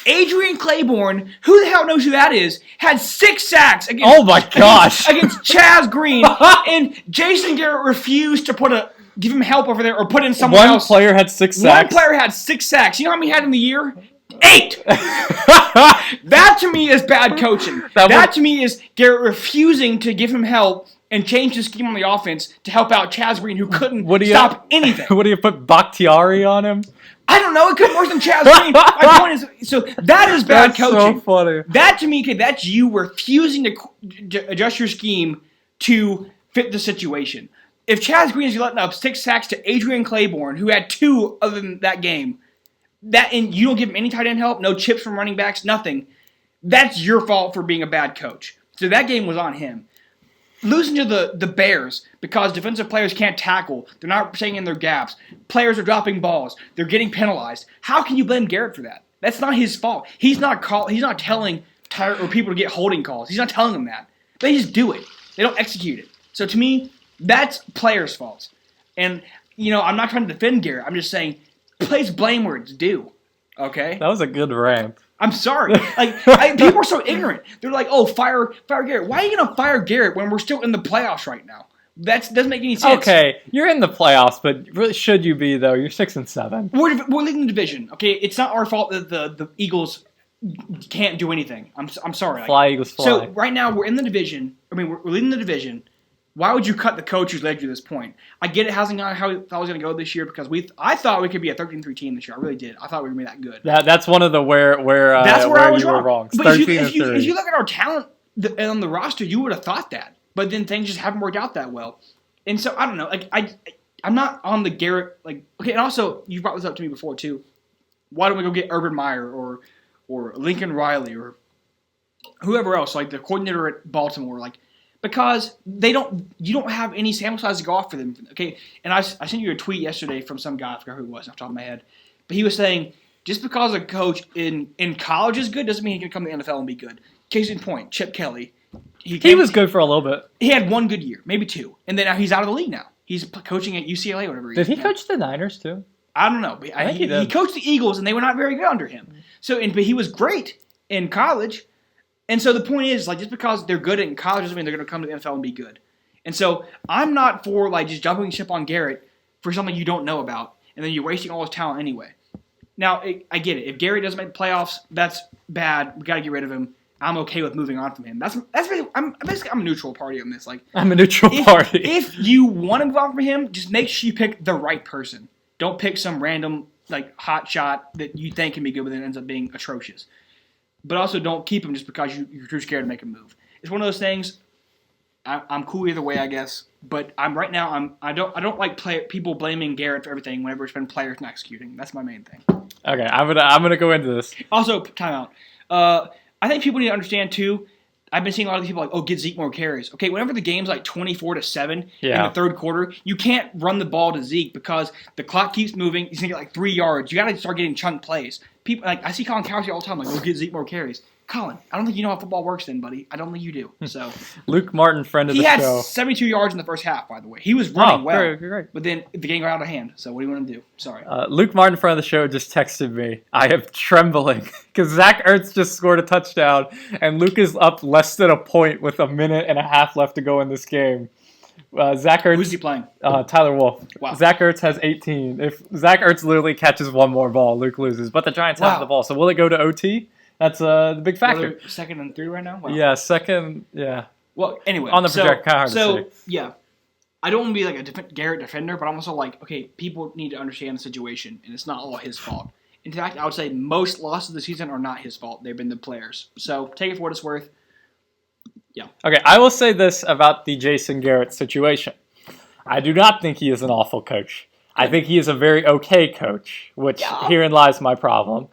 Adrian Claiborne, who the hell knows who that is, had 6 sacks against Chaz Green. And Jason Garrett refused to put a give him help over there or put in someone else. One player had 6 sacks. One player had 6 sacks. You know how many he had in the year? 8! That to me is bad coaching. That to me is Garrett refusing to give him help and change the scheme on the offense to help out Chaz Green, who couldn't stop anything. What do you put Bakhtiari on him? I don't know. It could be worse than Chaz Green. My point is, so that is bad coaching. So funny. That to me, that's you refusing to adjust your scheme to fit the situation. If Chaz Green is letting up 6 sacks to Adrian Claiborne, who had 2 other than that game, and you don't give him any tight end help, no chips from running backs, nothing, that's your fault for being a bad coach. So that game was on him. Losing to the Bears because defensive players can't tackle. They're not staying in their gaps. Players are dropping balls. They're getting penalized. How can you blame Garrett for that? That's not his fault. He's not telling people to get holding calls. He's not telling them that. They just do it. They don't execute it. So to me, that's players' faults. And, I'm not trying to defend Garrett. I'm just saying, place blame where it's due. Okay? That was a good rant. I'm sorry. People are so ignorant. They're like, oh, fire Garrett. Why are you going to fire Garrett when we're still in the playoffs right now? That doesn't make any sense. Okay, you're in the playoffs, but really, should you be, though? You're 6-7. We're leading the division, okay? It's not our fault that the Eagles can't do anything. I'm sorry. Fly, Eagles, fly. So, right now, we're in the division. We're leading the division. Why would you cut the coach who's led you to this point? I get it hasn't gone how we thought it was going to go this year because I thought we could be a 13-3 team this year. I really did. I thought we were going to be that good. That's one of the where I was wrong. But if you look at our talent on the roster, you would have thought that. But then things just haven't worked out that well. And so, I don't know. I'm not on the Garrett. Okay, and also, you brought this up to me before, too. Why don't we go get Urban Meyer or Lincoln Riley or whoever else, like the coordinator at Baltimore, because you don't have any sample size to go off for them. Okay, and I sent you a tweet yesterday from some guy, I forgot who it was off the top of my head, but he was saying just because a coach in college is good doesn't mean he can come to the NFL and be good. Case in point, Chip Kelly. He was good for a little bit. He had 1 good year, maybe 2, and then now he's out of the league now. He's coaching at UCLA or whatever. Did he coach the Niners too? I don't know. But he coached the Eagles, and they were not very good under him. But he was great in college. And so the point is, just because they're good in college doesn't mean they're going to come to the NFL and be good. And so I'm not for, just jumping ship on Garrett for something you don't know about, and then you're wasting all his talent anyway. Now, I get it. If Garrett doesn't make the playoffs, that's bad. We got to get rid of him. I'm okay with moving on from him. I'm a neutral party on this. I'm a neutral party. If you want to move on from him, just make sure you pick the right person. Don't pick some random, hot shot that you think can be good, but then ends up being atrocious. But also don't keep him just because you're too scared to make a move. It's one of those things. I'm cool either way, I guess. But I don't like people blaming Garrett for everything whenever it's been players not executing. That's my main thing. Okay, I'm gonna go into this. Also, timeout. I think people need to understand too. I've been seeing a lot of people get Zeke more carries. Okay, whenever the game's 24-7 in the third quarter, you can't run the ball to Zeke because the clock keeps moving. He's gonna get 3 yards. You got to start getting chunk plays. People I see Colin Cowboys all the time get Zeke more carries. Colin, I don't think you know how football works then, buddy. I don't think you do. So Luke Martin, friend of the show. He had 72 yards in the first half, by the way. He was running well. Great. But then the game got out of hand. So what do you want to do? Sorry. Luke Martin, friend of the show, just texted me. I am trembling because Zach Ertz just scored a touchdown, and Luke is up less than a point with 1.5 minutes left to go in this game. Zach Ertz. Who's he playing? Tyler Wolff. Wow. Zach Ertz has 18. If Zach Ertz literally catches one more ball, Luke loses. But the Giants have the ball. So will it go to OT? That's the big factor. Well, 2nd and 3 right now? Wow. Yeah, second. Yeah. Well, anyway. On the project, kind of hard to say. Yeah. I don't want to be a Garrett defender, but I'm also okay, people need to understand the situation, and it's not all his fault. In fact, I would say most losses of the season are not his fault. They've been the players. So take it for what it's worth. Yeah. Okay, I will say this about the Jason Garrett situation. I do not think he is an awful coach. I think he is a very okay coach, which herein lies my problem.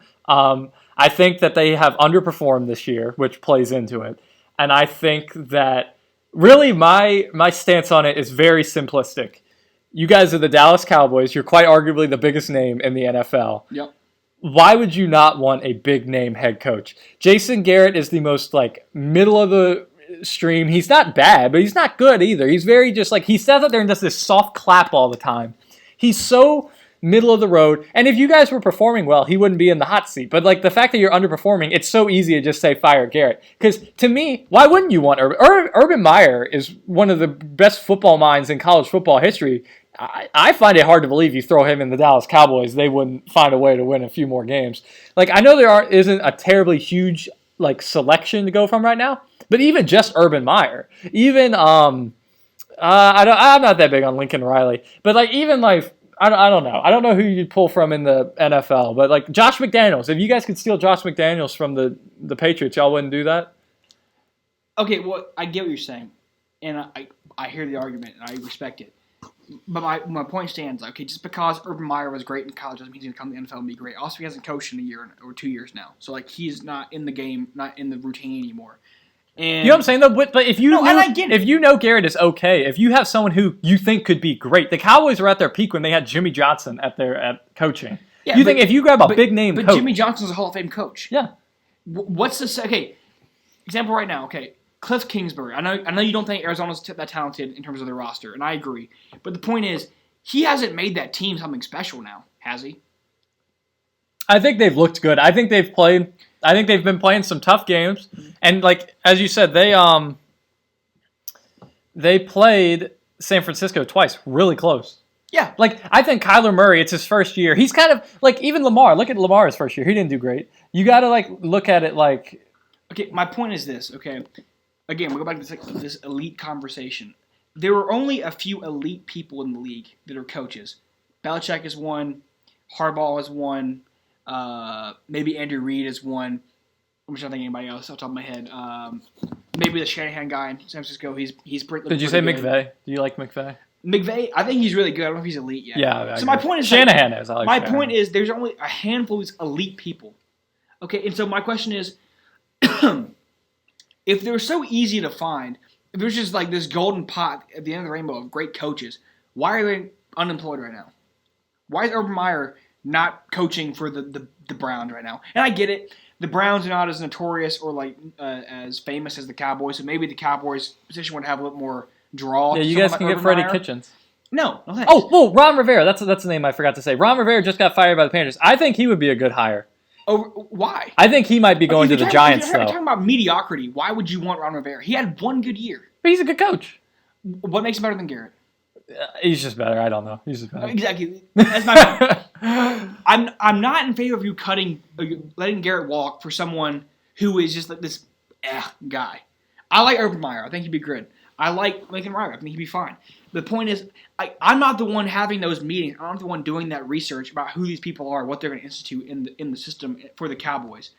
I think that they have underperformed this year, which plays into it. And I think that really my stance on it is very simplistic. You guys are the Dallas Cowboys. You're quite arguably the biggest name in the NFL. Yep. Why would you not want a big name head coach? Jason Garrett is the most middle of the stream. He's not bad, but he's not good either. He's very just he stands out there and does this soft clap all the time. He's so middle of the road. And if you guys were performing well, he wouldn't be in the hot seat. But like the fact that you're underperforming, it's so easy to just say fire Garrett. Because to me, why wouldn't you want Urban? Urban Meyer is one of the best football minds in college football history. I find it hard to believe you throw him in the Dallas Cowboys, they wouldn't find a way to win a few more games. Like I know isn't a terribly huge like selection to go from right now, but even just Urban Meyer, even I'm not that big on Lincoln Riley, but like even like I don't know. I don't know who you'd pull from in the NFL, but like Josh McDaniels. If you guys could steal Josh McDaniels from the Patriots, y'all wouldn't do that? Okay, well, I get what you're saying, and I hear the argument, and I respect it. But my point stands. Okay, just because Urban Meyer was great in college doesn't mean he's going to come to the NFL and be great. Also, he hasn't coached in a year or 2 years now, so like he's not in the game, not in the routine anymore. And you know what I'm saying though? But if you and I get it. If you know Garrett is okay, if you have someone who you think could be great, the Cowboys were at their peak when they had Jimmy Johnson at coaching. Yeah, you think if you grab a big name but coach, Jimmy Johnson's a Hall of Fame coach. Yeah. What's the okay? Example right now. Okay, Cliff Kingsbury. I know you don't think Arizona's that talented in terms of their roster, and I agree. But the point is, he hasn't made that team something special now, has he? I think they've looked good. I think they've been playing some tough games, and like as you said, they played San Francisco twice, really close. Yeah. Like I think Kyler Murray, it's his first year. He's kind of like even Lamar. Look at Lamar's first year; he didn't do great. You got to like look at it like. Okay, my point is this. Okay, again, we'll go back to this elite conversation. There are only a few elite people in the league that are coaches. Belichick is one. Harbaugh is one. Maybe Andrew Reid is one. I'm trying to think of anybody else off the top of my head. Maybe the Shanahan guy in San Francisco. He's pretty. Did you say good. McVay? Do you like McVay? McVay, I think he's really good. I don't know if he's elite yet. Yeah. So my point is Shanahan is. I like my Shanahan. point is there's only a handful of these elite people. Okay, and so my question is, if they're so easy to find, if there's just like this golden pot at the end of the rainbow of great coaches, why are they unemployed right now? Why is Urban Meyer not coaching for the Browns right now? And I get it. The Browns are not as notorious or like as famous as the Cowboys, so maybe the Cowboys position would have a little more draw. Yeah, you guys can get Freddie Kitchens. No thanks. Oh, well, Ron Rivera. That's the name I forgot to say. Ron Rivera just got fired by the Panthers. I think he would be a good hire. Oh, why? I think he might be going to the Giants, though. If you're talking about mediocrity, why would you want Ron Rivera? He had one good year. But he's a good coach. What makes him better than Garrett? He's just better. I don't know. He's just better. Exactly. That's my point. I'm not in favor of you letting Garrett walk for someone who is just like this guy. I like Urban Meyer. I think he'd be good. I like Lincoln Riley. I think he'd be fine. The point is, I'm not the one having those meetings. I'm not the one doing that research about who these people are, what they're going to institute in the system for the Cowboys.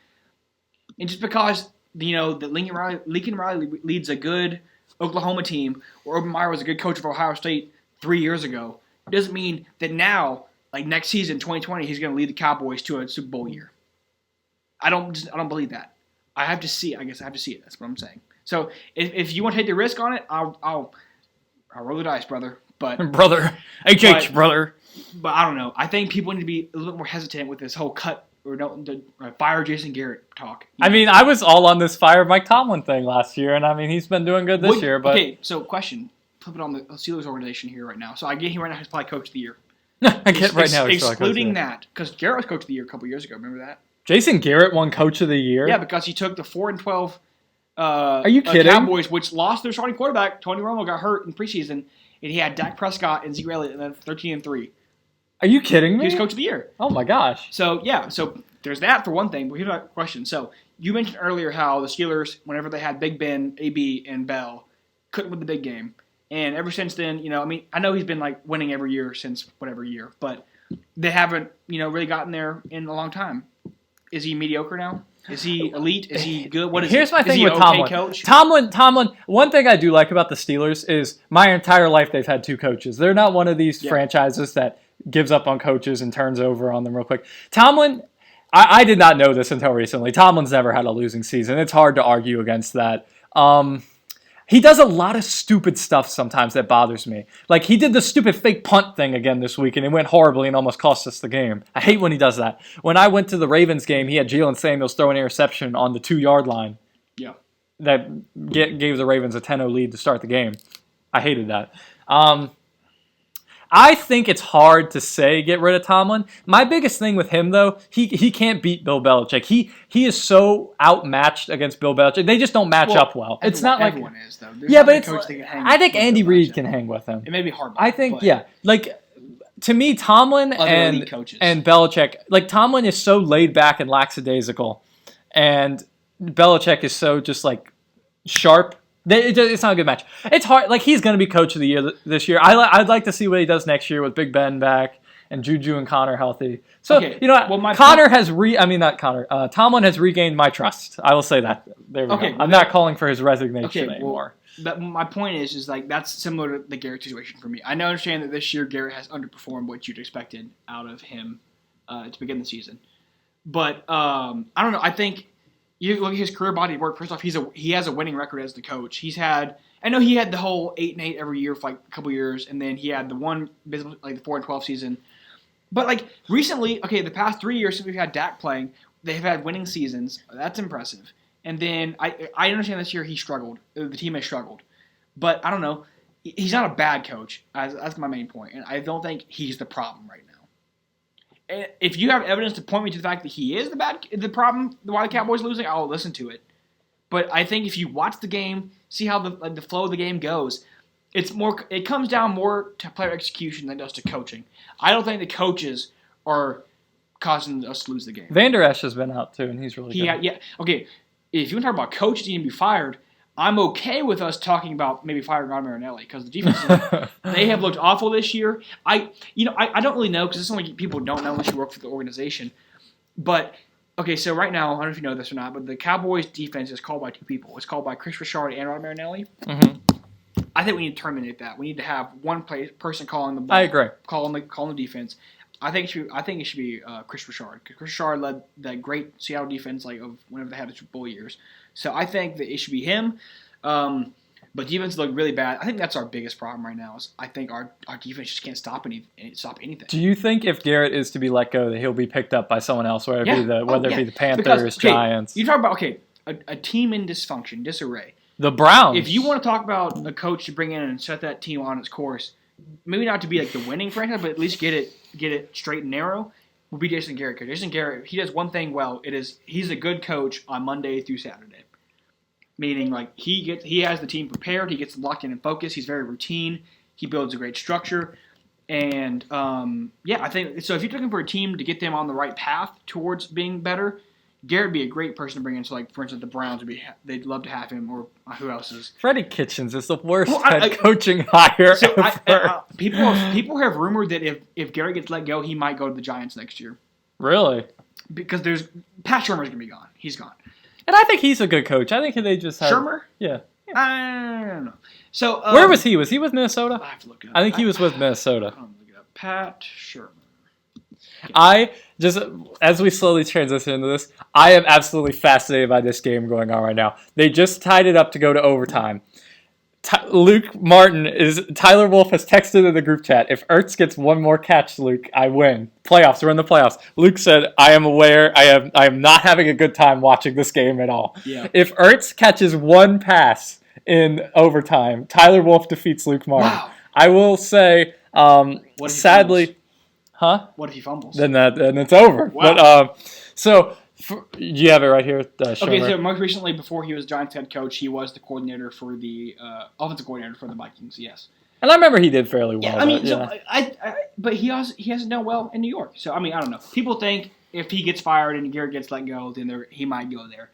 And just because that Lincoln Riley leads a good Oklahoma team, or Urban Meyer was a good coach of Ohio State 3 years ago, doesn't mean that now, like next season, 2020, he's going to lead the Cowboys to a Super Bowl year. I don't believe that. I have to see it. I guess I have to see it. That's what I'm saying. So if you want to take the risk on it, I'll roll the dice, brother. But brother, brother. But I don't know. I think people need to be a little more hesitant with this whole cut or fire Jason Garrett talk. I mean, I was all on this fire Mike Tomlin thing last year, and I mean he's been doing good this year. But okay, so question: flip it on the Steelers organization here right now. So I get him right now. He's probably coach of the year. I get right now. Excluding that, because Garrett was coach of the year a couple years ago. Remember that? Jason Garrett won coach of the year. Yeah, because he took the 4-12. Are you kidding? Cowboys, which lost their starting quarterback, Tony Romo, got hurt in preseason, and he had Dak Prescott and Zeke Elliott, and then 13-3. Are you kidding me? He was coach of the year. Oh my gosh. So there's that for one thing. But here's my question. So you mentioned earlier how the Steelers, whenever they had Big Ben, AB, and Bell, couldn't win the big game, and ever since then, I know he's been like winning every year since whatever year, but they haven't, really gotten there in a long time. Is he mediocre now? Is he elite? Is he good? What is Here's my thing he with okay Tomlin. coach? Tomlin. One thing I do like about the Steelers is my entire life they've had two coaches. They're not one of these franchises that gives up on coaches and turns over on them real quick. Tomlin, I did not know this until recently. Tomlin's never had a losing season. It's hard to argue against that. He does a lot of stupid stuff sometimes that bothers me. Like, he did the stupid fake punt thing again this week, and it went horribly and almost cost us the game. I hate when he does that. When I went to the Ravens game, he had Jalen Samuels throw an interception on the 2-yard line. Yeah. That gave the Ravens a 10-0 lead to start the game. I hated that. I think it's hard to say get rid of Tomlin. My biggest thing with him, though, he can't beat Bill Belichick. He is so outmatched against Bill Belichick. They just don't match up well. It's not like everyone is though. But it's. I think Andy Reid can hang with him. It may be hard. I think to me, Tomlin and Belichick, like Tomlin is so laid back and lackadaisical, and Belichick is so just like sharp. It's not a good match. It's hard. Like he's going to be coach of the year this year. I'd like to see what he does next year with Big Ben back and Juju and Connor healthy. So you know what? Tomlin has regained my trust. I will say that. There we go. I'm not calling for his resignation anymore. But my point is like that's similar to the Garrett situation for me. I understand that this year Garrett has underperformed what you'd expected out of him to begin the season, but I don't know. I think. You look at his career body of work. First off, he has a winning record as the coach. I know he had the whole 8-8 every year for like a couple years, and then he had the one like the 4-12 season. But like recently, the past 3 years since we've had Dak playing, they've had winning seasons. That's impressive. And then I understand this year he struggled. The team has struggled, but I don't know. He's not a bad coach. That's my main point, and I don't think he's the problem right now. If you have evidence to point me to the fact that he is the problem, why the Cowboys are losing, I'll listen to it. But I think if you watch the game, see how the flow of the game goes, it comes down more to player execution than it does to coaching. I don't think the coaches are causing us to lose the game. Van Der Esch has been out too, and he's really good. Yeah. Okay, if you want to talk about coaches needing to be fired, I'm okay with us talking about maybe firing Rod Marinelli because the defense they have looked awful this year. I don't really know because it's something people don't know unless you work for the organization. But so right now I don't know if you know this or not, but the Cowboys defense is called by two people. It's called by Chris Richard and Rod Marinelli. Mm-hmm. I think we need to terminate that. We need to have one person calling the ball. I agree. Calling the defense. I think it should be Chris Richard. Because Chris Richard led that great Seattle defense of whenever they had the Super Bowl years. So I think that it should be him. But defense look really bad. I think that's our biggest problem right now. Is I think our defense just can't stop anything. Do you think if Garrett is to be let go, that he'll be picked up by someone else, whether it be the Panthers, Giants? You talk about a team in dysfunction, disarray. The Browns. If you want to talk about a coach to bring in and set that team on its course, maybe not to be like the winning franchise, but at least get it straight and narrow, will be Jason Garrett. Because Jason Garrett, he does one thing well. He's a good coach on Monday through Saturday. Meaning, he has the team prepared. He gets them locked in and focused. He's very routine. He builds a great structure. And, I think – so if you're looking for a team to get them on the right path towards being better, Garrett would be a great person to bring in. So, for instance, the Browns they'd love to have him, or who else is – Freddie Kitchens is the worst head coaching hire ever. People have rumored that if Garrett gets let go, he might go to the Giants next year. Really? Because Pat Shermer's going to be gone. He's gone. And I think he's a good coach. I think they just have... Shermer? Yeah. I don't know. So where was he? Was he with Minnesota? I have to look it up. I think he was with Minnesota. I'm look it up. Pat Shermer. As we slowly transition into this, I am absolutely fascinated by this game going on right now. They just tied it up to go to overtime. Tyler Wolf has texted in the group chat, if Ertz gets one more catch, Luke, I win. We're in the playoffs. Luke said, I am aware, I am not having a good time watching this game at all. Yeah. If Ertz catches one pass in overtime, Tyler Wolf defeats Luke Martin. Wow. I will say, sadly... Huh? What if he fumbles? Then it's over. Wow. But, you have it right here. So most recently, before he was Giants head coach, he was the coordinator for the offensive coordinator for the Vikings. Yes, and I remember he did fairly well. Yeah, but he hasn't done well in New York. So I don't know. People think if he gets fired and Garrett gets let go, then he might go there.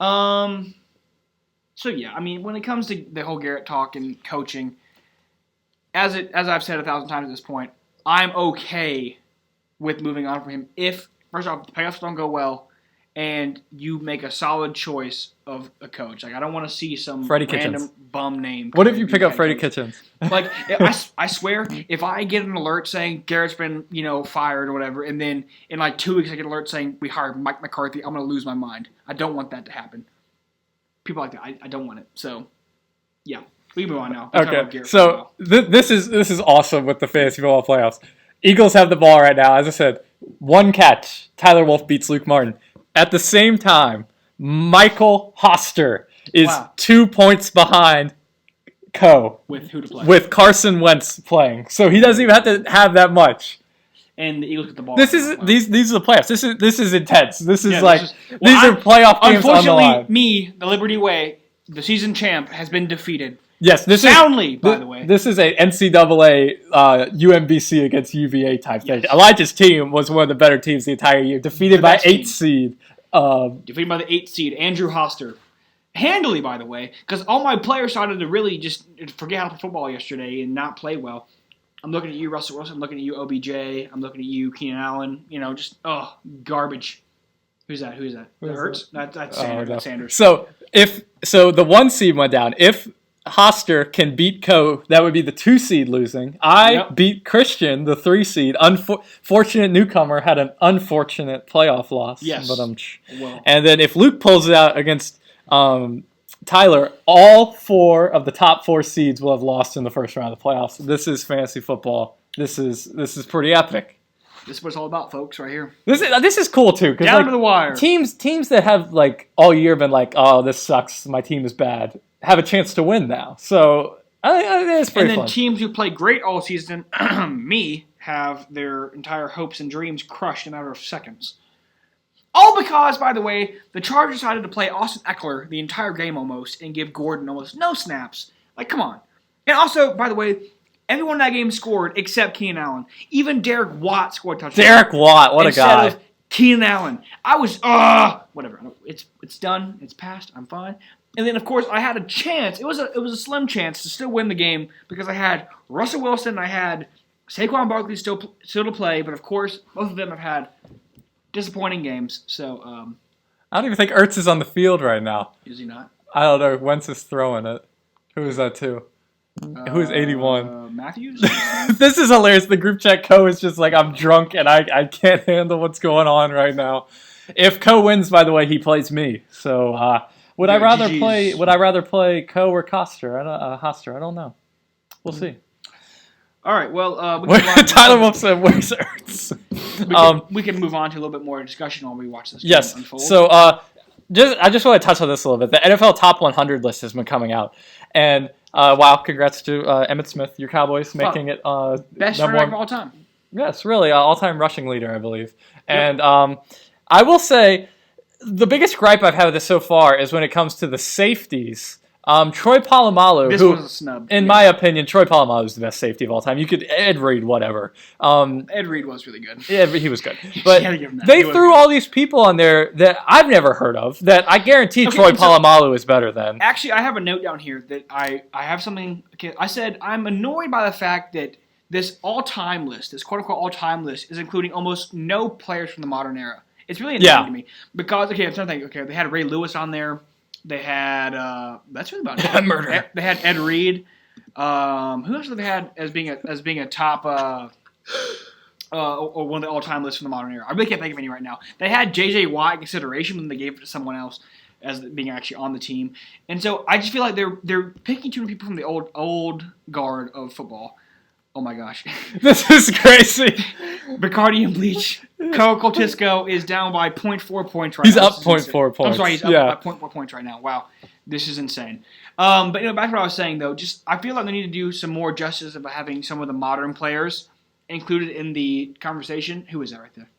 So yeah, when it comes to the whole Garrett talk and coaching, as I've said 1,000 times at this point, I'm okay with moving on from him if first off the playoffs don't go well. And you make a solid choice of a coach. I don't want to see some random bum name. What if you pick up Freddie Kitchens? I swear, if I get an alert saying Garrett's been, fired or whatever, and then in 2 weeks I get an alert saying we hired Mike McCarthy, I'm going to lose my mind. I don't want that to happen. People like that, I don't want it. So, yeah, we move on now. Okay, so this is awesome with the fantasy football playoffs. Eagles have the ball right now. As I said, one catch. Tyler Wolf beats Luke Martin. At the same time, Michael Hoster is 2 points behind Koe. With who to play? With Carson Wentz playing. So he doesn't even have to have that much. And the Eagles get the ball. These are the playoffs. This is intense. These are playoff games on the line. Me, the Liberty Way, the season champ, has been defeated. Yes, soundly, by the way. This is a NCAA UMBC against UVA type thing. Elijah's team was one of the better teams the entire year, defeated by 8th seed. Defeated by the 8th seed, Andrew Hoster. Handily, by the way, because all my players started to really just forget how to play football yesterday and not play well. I'm looking at you, Russell Wilson. I'm looking at you, OBJ. I'm looking at you, Keenan Allen. Just garbage. Who's that? That Hurts? That's Sanders. No. That's Sanders. So the 1 seed went down. If Hoster can beat Koe, that would be the 2 seed losing. I beat Christian, the 3 seed. Unfortunate newcomer had an unfortunate playoff loss. Yes. But and then if Luke pulls it out against Tyler, all 4 of the top 4 seeds will have lost in the first round of the playoffs. This is fantasy football. This is pretty epic. This is what it's all about, folks, right here. This is cool too, because down to the wire. Teams that have all year been oh, this sucks, my team is bad, have a chance to win now. So it's pretty fun. And then teams who play great all season, me, have their entire hopes and dreams crushed in a matter of seconds. All because, by the way, the Chargers decided to play Austin Eckler the entire game almost and give Gordon almost no snaps. Come on. And also, by the way, everyone in that game scored except Keenan Allen. Even Derek Watt scored a touchdown. Derek Watt, what a guy. Instead of Keenan Allen. I was, whatever. It's done. It's passed. I'm fine. And then, of course, I had a chance. It was a slim chance to still win the game because I had Russell Wilson. I had Saquon Barkley still to play. But, of course, both of them have had disappointing games. So, I don't even think Ertz is on the field right now. Is he not? I don't know. Wentz is throwing it. Who is that too? Who's 81? Matthews? This is hilarious. The group chat Koe is just I'm drunk and I can't handle what's going on right now. If Koe wins, by the way, he plays me. So would I rather play Koe or Hoster? I don't know. We'll see. All right. Well, Tyler Wolf said, "Where's Ertz?" We can move on to a little bit more discussion while we watch this. Yes. Unfold. So I just want to touch on this a little bit. The NFL Top 100 list has been coming out, and wow, congrats to Emmitt Smith, your Cowboys, making it best running back of all time. Yes, really, all-time rushing leader, I believe. And I will say, the biggest gripe I've had with this so far is when it comes to the safeties. Troy Polamalu, this was a snub. In my opinion, Troy Polamalu is the best safety of all time. You could Ed Reed, whatever. Ed Reed was really good. Yeah, he was good. But they threw all these people on there that I've never heard of. That I guarantee Troy Polamalu is better than. Actually, I have a note down here that I have something. Okay, I said I'm annoyed by the fact that this all-time list, this quote-unquote all-time list, is including almost no players from the modern era. It's really annoying to me because I'm trying to think. Okay, they had Ray Lewis on there. They had that's really about it. Murder. They had Ed Reed. Who else did they had as being a top or one of the all-time lists from the modern era? I really can't think of any right now. They had J.J. Watt in consideration when they gave it to someone else as being actually on the team, and so I just feel like they're picking too many people from the old guard of football. Oh my gosh, this is crazy. Bacardi and Bleach. Coltisco is down by 0.4 points right now. He's up 0.4 points. I'm sorry, he's up by 0.4 points right now. Wow, this is insane. But back to what I was saying though, just I feel like they need to do some more justice about having some of the modern players included in the conversation. Who is that right there?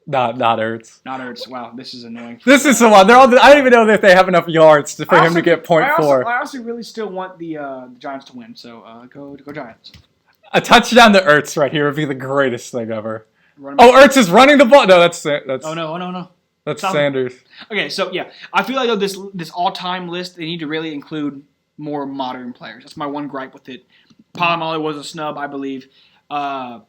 Not Ertz. Not Ertz. Wow, this is annoying. This is the one. I don't even know if they have enough yards for him to get 0.4. I also really still want the Giants to win. So go Giants. A touchdown to Ertz right here would be the greatest thing ever. Ertz is running the ball. No, that's. Oh no. That's Sanders. Okay, so yeah, I feel like though this all-time list, they need to really include more modern players. That's my one gripe with it. Polamalu was a snub, I believe. I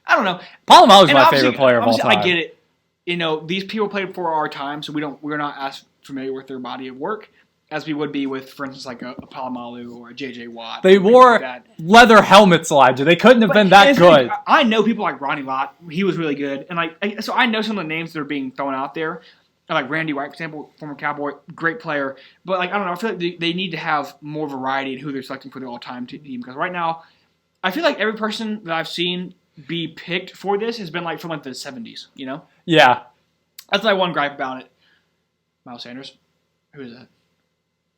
don't know. Polamalu is my favorite player of all time. I get it. These people played before our time, so we're not as familiar with their body of work as we would be with, for instance, like a Polamalu or a J.J. Watt. They wore leather helmets, Elijah. They couldn't have been that good. I know people like Ronnie Lott. He was really good. And so I know some of the names that are being thrown out there. Like Randy White, for example, former Cowboy, great player. But I don't know. I feel like they need to have more variety in who they're selecting for the all-time team. Because right now, I feel like every person that I've seen be picked for this has been from the 70s, Yeah. That's my one gripe about it. Miles Sanders. Who is that?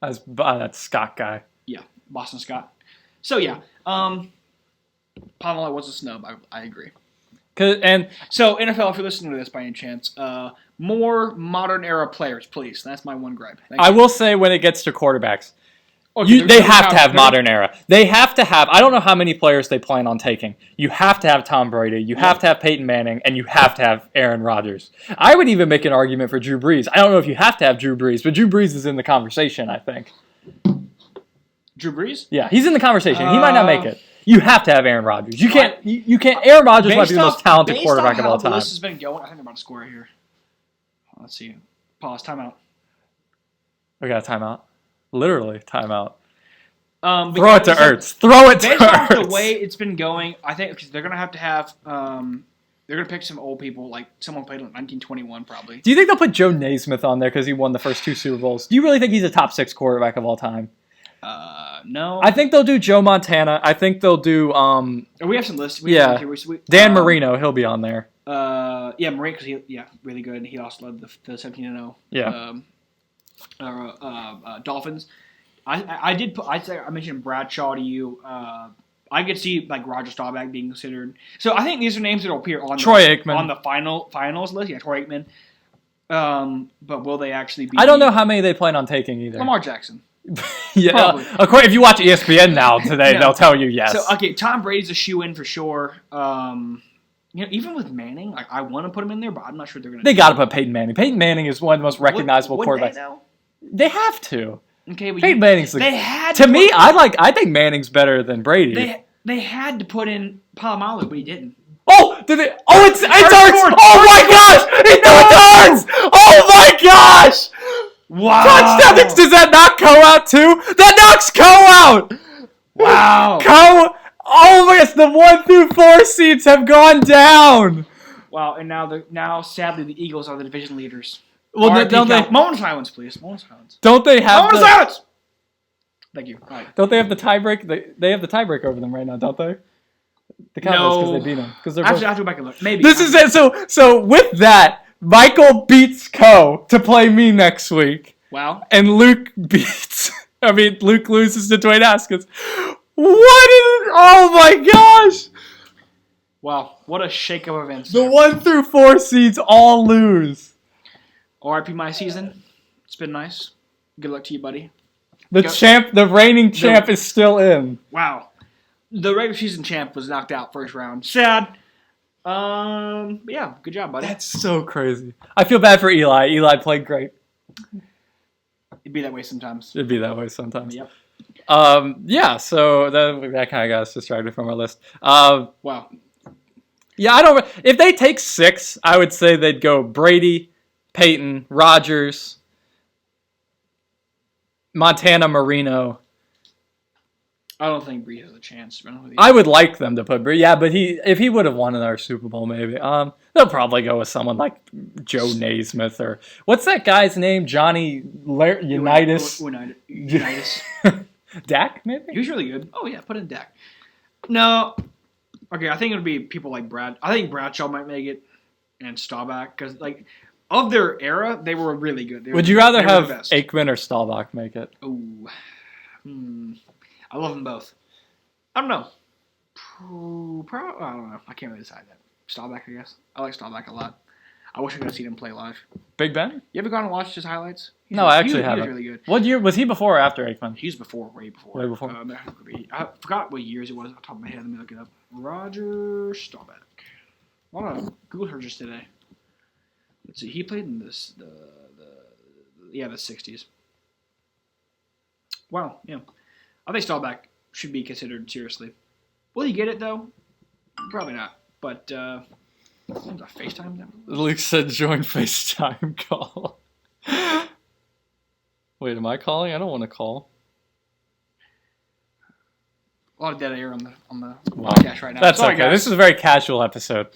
That Scott guy. Yeah, Boston Scott. So yeah, Pomelo was a snub. I agree. And so NFL, if you're listening to this by any chance, more modern era players, please. That's my one gripe. I will say when it gets to quarterbacks, they have to have modern era. They have to have. I don't know how many players they plan on taking. You have to have Tom Brady. You have to have Peyton Manning, and you have to have Aaron Rodgers. I would even make an argument for Drew Brees. I don't know if you have to have Drew Brees, but Drew Brees is in the conversation. I think. Drew Brees? Yeah, he's in the conversation. He might not make it. You have to have Aaron Rodgers. You can't. You can't. Aaron Rodgers might be the most talented quarterback of all time. This has been going. I think I'm about to score right here. Let's see. Pause. Timeout. We got a timeout. Literally timeout. Throw it to Ertz. Throw it to Ertz. Based off the way it's been going, I think because they're gonna have to have. They're gonna pick some old people, like someone played in 1921, probably. Do you think they'll put Joe Naismith on there because he won the first 2 Super Bowls? Do you really think he's a top 6 quarterback of all time? No. I think they'll do Joe Montana. I think they'll do. We have some lists. Dan Marino, he'll be on there. Marino, because really good. He also led the 17-0. Yeah. Dolphins. I mentioned Bradshaw to you. I could see like Roger Staubach being considered. So I think these are names that will appear on the finals list. Yeah, Troy Aikman. But will they actually be? I don't know how many they plan on taking either. Lamar Jackson. Yeah, of course. If you watch ESPN now today, they'll tell you yes. So Tom Brady's a shoe-in for sure. Even with Manning, I want to put him in there, but I'm not sure they're going to. They got to put Peyton Manning. Peyton Manning is one of the most recognizable quarterbacks. They have to. Okay, but Peyton Manning's they had to me. I think Manning's better than Brady. They had to put in Palomalu, but he didn't. Oh, did they? Oh, it's Ertz! Oh my gosh! He threw it to Ertz! Oh my gosh! Wow! Touchdown! Does that knock Koe out too? That knocks Koe out! Wow! Koe! Oh my gosh! The 1 through 4 seeds have gone down. Wow! And now sadly the Eagles are the division leaders. Well, don't they? Moment of silence, please. Moment of silence. Don't they have? Moment of silence. Thank you. All right. Don't they have the tiebreak? They have the tiebreak over them right now, don't they? The Cowboys because they beat them. I have to go back and look. Maybe this is it. So with that, Michael beats Koe to play me next week. Wow. And Luke loses to Dwayne Haskins. Oh my gosh! Wow, what a shake of events. The 1 through 4 seeds all lose. RIP my season. It's been nice. Good luck to you, buddy. The reigning champ is still in. Wow. The regular season champ was knocked out first round. Sad. But yeah, good job, buddy. That's so crazy. I feel bad for Eli. Eli played great. It'd be that way sometimes. Yep. So that kind of got us distracted from our list. Wow. Yeah, if they take 6, I would say they'd go Brady, Peyton, Rodgers, Montana, Marino. I don't think Bree has a chance. I would like them to put Bree. Yeah, but if he would have won another Super Bowl, maybe. They'll probably go with someone like Joe Naismith or what's that guy's name? Johnny Unitas. Unitas. Dak, maybe. He was really good. Oh yeah, put in Dak. No. Okay, I think it would be people like Brad. I think Bradshaw might make it, and Staubach because of their era, they were really good. Would you rather have Aikman or Staubach make it? Oh. I love them both. I don't know. I don't know. I can't really decide that. Staubach, I guess. I like Staubach a lot. I wish I could have seen him play live. Big Ben? You ever gone and watched his highlights? No, I actually haven't. He was really good. What year? Was he before or after Aikman? He was before, way before. Way before? I forgot what years it was off the top of my head. Let me look it up. Roger Staubach. A lot of Google searches today. Let's see. He played in the 60s. Wow, yeah. I think Staubach should be considered seriously. Will he get it, though? Probably not. But, a FaceTime now? Luke said join FaceTime call. Wait, am I calling? I don't want to call. A lot of dead air on the podcast right now. That's okay. Guys. This is a very casual episode.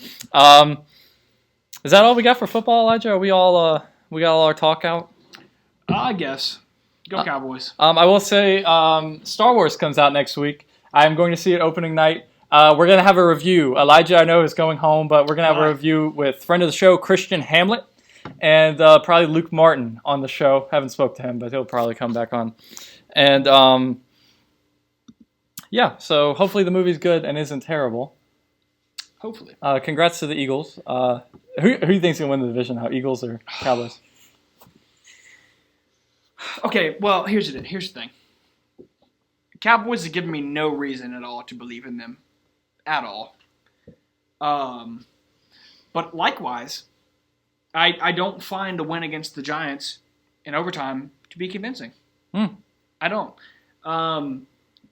Is that all we got for football, Elijah? Are we got all our talk out? I guess. Go Cowboys. I will say Star Wars comes out next week. I'm going to see it opening night. We're going to have a review. Elijah, I know, is going home, but we're going to have a review with friend of the show, Christian Hamlet, and probably Luke Martin on the show. Haven't spoke to him, but he'll probably come back on. And, Yeah, so hopefully the movie's good and isn't terrible. Hopefully. Congrats to the Eagles. Who do you think's going to win the division now, Eagles or Cowboys? Okay, well, here's the thing. Cowboys have given me no reason at all to believe in them. At all. But likewise, I don't find a win against the Giants in overtime to be convincing. I don't.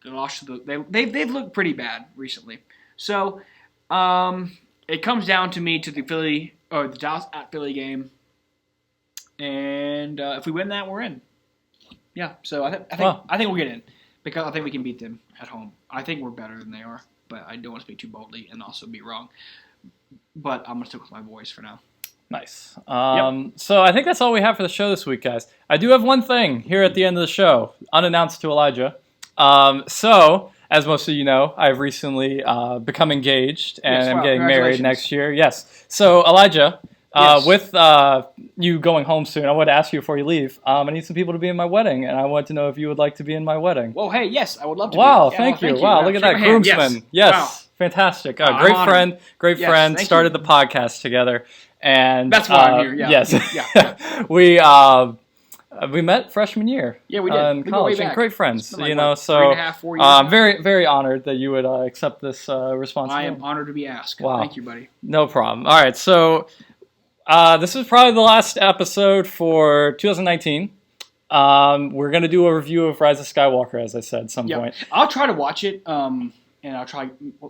They lost to they've looked pretty bad recently. So it comes down to me to the Dallas at Philly game, and if we win that, we're in. Yeah. So I think we'll get in because I think we can beat them at home. I think we're better than they are, but I don't want to speak too boldly and also be wrong. But I'm gonna stick with my boys for now. Nice. So I think that's all we have for the show this week, guys. I do have one thing here at the end of the show, unannounced to Elijah. So, as most of you know, I've recently become engaged, and I'm getting married next year. Yes. So, Elijah, with you going home soon, I wanted to ask you before you leave, I need some people to be in my wedding, and I want to know if you would like to be in my wedding. Well, hey, yes, I would love to Wow, be. thank you. Wow, look at that. Groomsman. Yes. Wow. Fantastic. Great friend. Started the podcast together. And that's why I'm here. Yeah. Yes. We met freshman year. Yeah, we did. In college. And great friends. So 3.5, 4 years. I'm very, very honored that you would accept this responsibility. I am honored to be asked. Wow. Thank you, buddy. No problem. All right, so this is probably the last episode for 2019. We're gonna do a review of Rise of Skywalker, as I said, at some point. I'll try to watch it. And I'll try.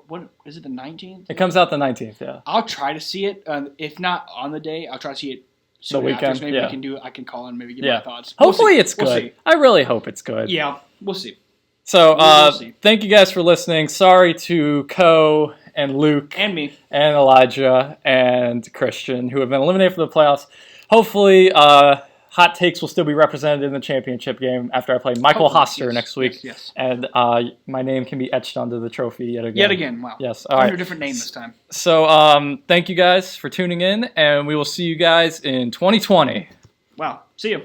What is it? The 19th? It comes out the 19th. Yeah. I'll try to see it. If not on the day, I'll try to see it soon the weekend. After. So maybe we can do it. I can call and maybe give my thoughts. Hopefully it's good. I really hope it's good. Yeah, we'll see. So thank you guys for listening. Sorry to Koe and Luke and me and Elijah and Christian who have been eliminated from the playoffs. Hopefully, Hot Takes will still be represented in the championship game after I play Michael Hoster next week. Yes. And my name can be etched onto the trophy yet again. Wow. Yes. All right. Under a different name this time. So thank you guys for tuning in, and we will see you guys in 2020. Wow. See you.